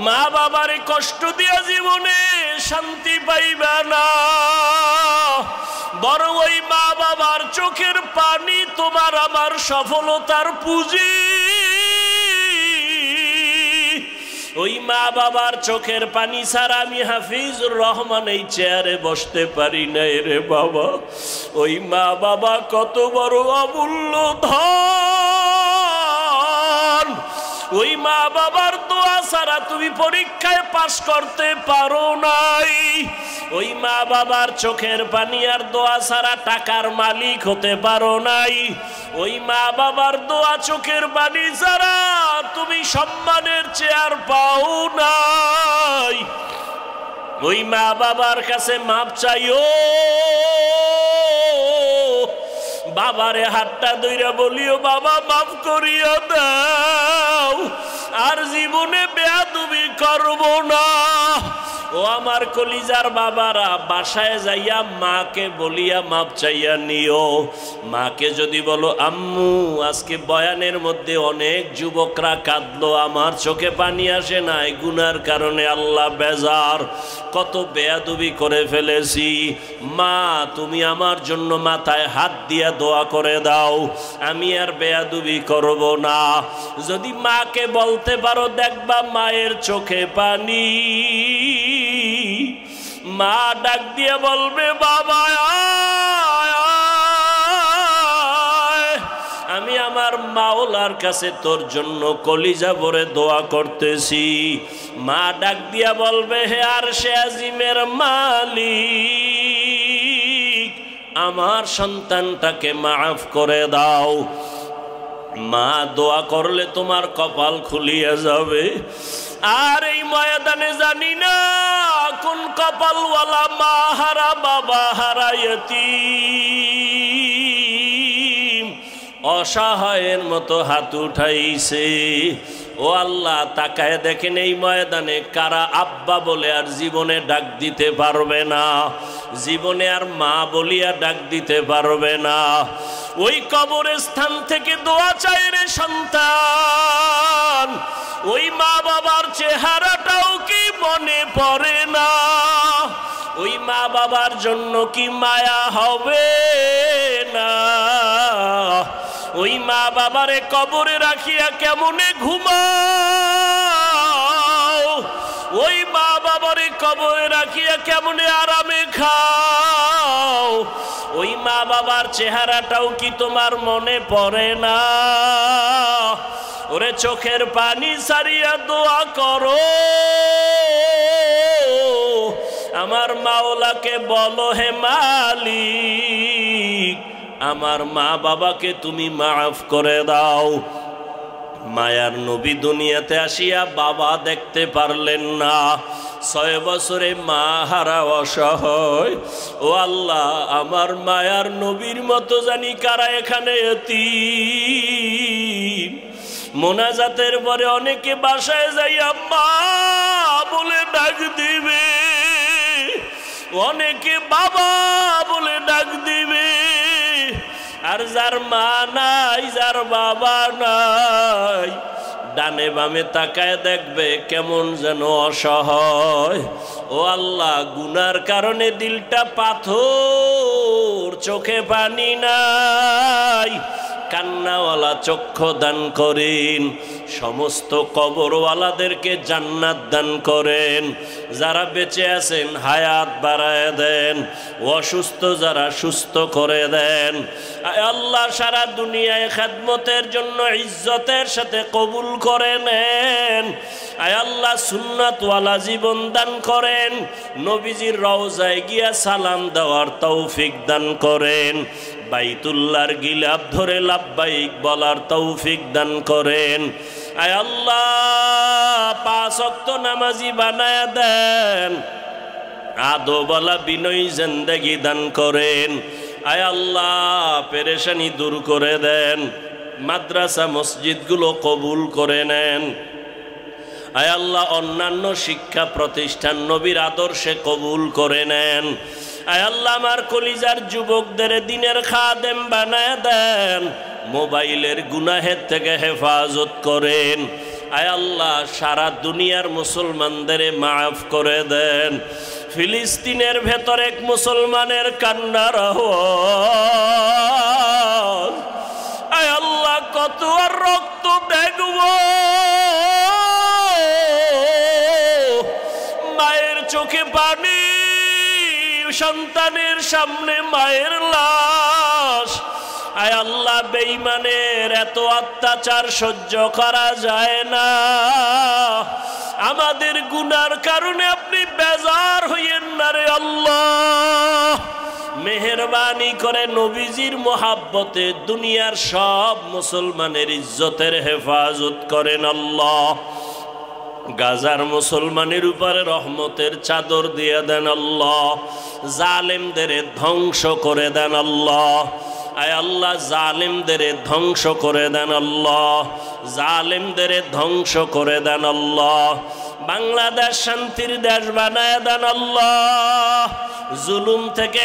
মা বাবারে কষ্ট দিয়া জীবনে শান্তি পাইবা না, বরং ওই মা বাবার চোখের পানি তোমার আমার সফলতার পুঁজি। ওই মা বাবার চোখের পানি ছাড়া আমি হাফিজুর রহমান এই চেয়ারে বসতে পারি না রে বাবা। ওই মা বাবা কত বড় অমূল্য ধন, ওই মা বাবার দোয়া ছাড়া তুমি পরীক্ষায় পাশ করতে পারো নাই। ওই মা বাবার চোখের পানি আর দোয়া ছাড়া টাকার মালিক হতে পারো নাই। ওই মা বাবার দোয়া চোখের পানি ছাড়া তুমি সম্মানের চেয়ার পাও নাই। ওই মা বাবার কাছে মাপ চাইও, বাবারে হাতটা ধইরা বলিও, বাবা মাফ করিয়া দাও, আর জীবনে বেয়াদবি করব না। ও আমার কলিজার বাবারা, বাসায় যাইয়া মাকে বলিয়া মাপ চাইয়া নিও। মাকে যদি বলো, আম্মু আজকে বয়ানের মধ্যে অনেক যুবকরা কাঁদলো, আমার চোখে পানি আসে নাই, গুনার কারণে আল্লাহ বেজার, কত বেয়াদবি করে ফেলেছি, মা তুমি আমার জন্য মাথায় হাত দিয়া দোয়া করে দাও, আমি আর বেয়াদবি করব না। যদি মাকে বলতে পারো, দেখবা মায়ের চোখে পানি। মা ডাক দিয়ে বলবে, বাবা আমি আমার মাওলার কাছে তোর জন্য কলিজা ভরে দোয়া করতেছি। মা ডাক দিয়া বলবে, হে আরশে আজিমের মালিক, আমার সন্তানটাকে মাফ করে দাও। মা দোয়া করলে তোমার কপাল খুলিয়া যাবে। আর এই ময়দানে জানি না কোন কপালওয়ালা মা হারা বাবা হারা ইয়তীম অসহায়ের মতো হাত উঠাইছে। ও আল্লাহ, তাকায় দেখেন এই ময়দানে কারা আব্বা বলে আর জীবনে ডাক দিতে পারবে না, জীবনে আর মা বলিয়া ডাক দিতে পারবে না। ওই কবরের স্থান থেকে দোয়া চাই রে সন্তান, ওই মা বাবার চেহারাটাও কি মনে পড়ে না? ওই মা বাবার জন্য কি মায়া হবে না? ওই মা বাবারে কবরে রাখিয়া কেমনে ঘুমাও? ওই মা বাবারে কবরে রাখিয়া কেমনে আরামে খাও? ওই মা বাবার চেহারাটাও কি তোমার মনে পড়ে না? ওরে চোখের পানি সারিয়া দোয়া করো, আমার মাওলাকে বলো, হে মালিক আমার মা বাবাকে তুমি মাফ করে দাও। মায়ার নবী দুনিয়াতে আসিয়া বাবা দেখতে পারলেন না, 6 বছরে মা হারা অসহায়। ও আল্লাহ, আমার মায়ার নবীর মতো জানি কারা এখানে এতিম। মোনাজাতের পরে অনেকে বাসায় যাইয়া মা বলে ডাক দিবে, অনেকে বাবা বলে ডাক দিবে। আর যার মা নাই, যার বাবা নাই, ডানে বামে তাকায় দেখবে কেমন যেন অসহায়। ও আল্লাহ, গুনার কারণে দিলটা পাথর, চোখে পানি নাই, কান্নাওয়ালা চক্ষু দান করেন। সমস্ত কবরওয়ালাদেরকে জান্নাত দান করেন। যারা বেঁচে আছেন হায়াত বাড়ায় দেন, অসুস্থ যারা সুস্থ করে দেন। আল্লাহ, সারা দুনিয়ায় খেদমতের জন্য ইজ্জতের সাথে কবুল করে নেন। আয় আল্লাহ, সুন্নাতওয়ালা জীবন দান করেন। নবীজির রওজায় গিয়া সালাম দেওয়ার তৌফিক দান করেন। বাইতুল্লাহর গিলাফ ধরে লাব্বাইক বলার তৌফিক দান করেন। আয় আল্লাহ, 5 ওয়াক্ত নামাজি বানায়া দেন। আদবওয়ালা বিনয়ী জিন্দেগি দান করেন। আয় আল্লাহ, পেরেশানি দূর করে দেন। মাদ্রাসা মসজিদগুলো কবুল করে নেন। আয় আল্লাহ, অন্যান্য শিক্ষা প্রতিষ্ঠান নবীর আদর্শে কবুল করে নেন। আয় আল্লাহ, আমার কলিজার যুবকদের দিনের খাদেম বানায় দেন। মোবাইলের গুনাহের থেকে হেফাজত করেন। আয় আল্লাহ, সারা দুনিয়ার মুসলমানদের মাফ করে দেন। ফিলিস্তিনের ভেতর এক মুসলমানের কান্নার আওয়াজ। আয় আল্লাহ, কত আর রক্ত দেখব, মায়ের চোখে পানি, সন্তানের সামনে মায়ের লাশ। আয় আল্লাহ, বেঈমানের এত অত্যাচার সহ্য করা যায় না। আমাদের গুনার কারণে আপনি বেজার হইয়েন না রে আল্লাহ। মেহেরবানি করে নবীজির মোহাব্বতে দুনিয়ার সব মুসলমানের ইজ্জতের হেফাজত করেন আল্লাহ। গাজার মুসলমানের উপরে রহমতের চাদর দিয়ে দেন আল্লাহ। জালেমদের ধ্বংস করে দেন আল্লাহ। আয় আল্লাহ, জালেমদের ধ্বংস করে দেন আল্লাহ। জালেমদের ধ্বংস করে দেন আল্লাহ। বাংলাদেশ শান্তির দেশ বানায় দেন আল্লাহ। জুলুম থেকে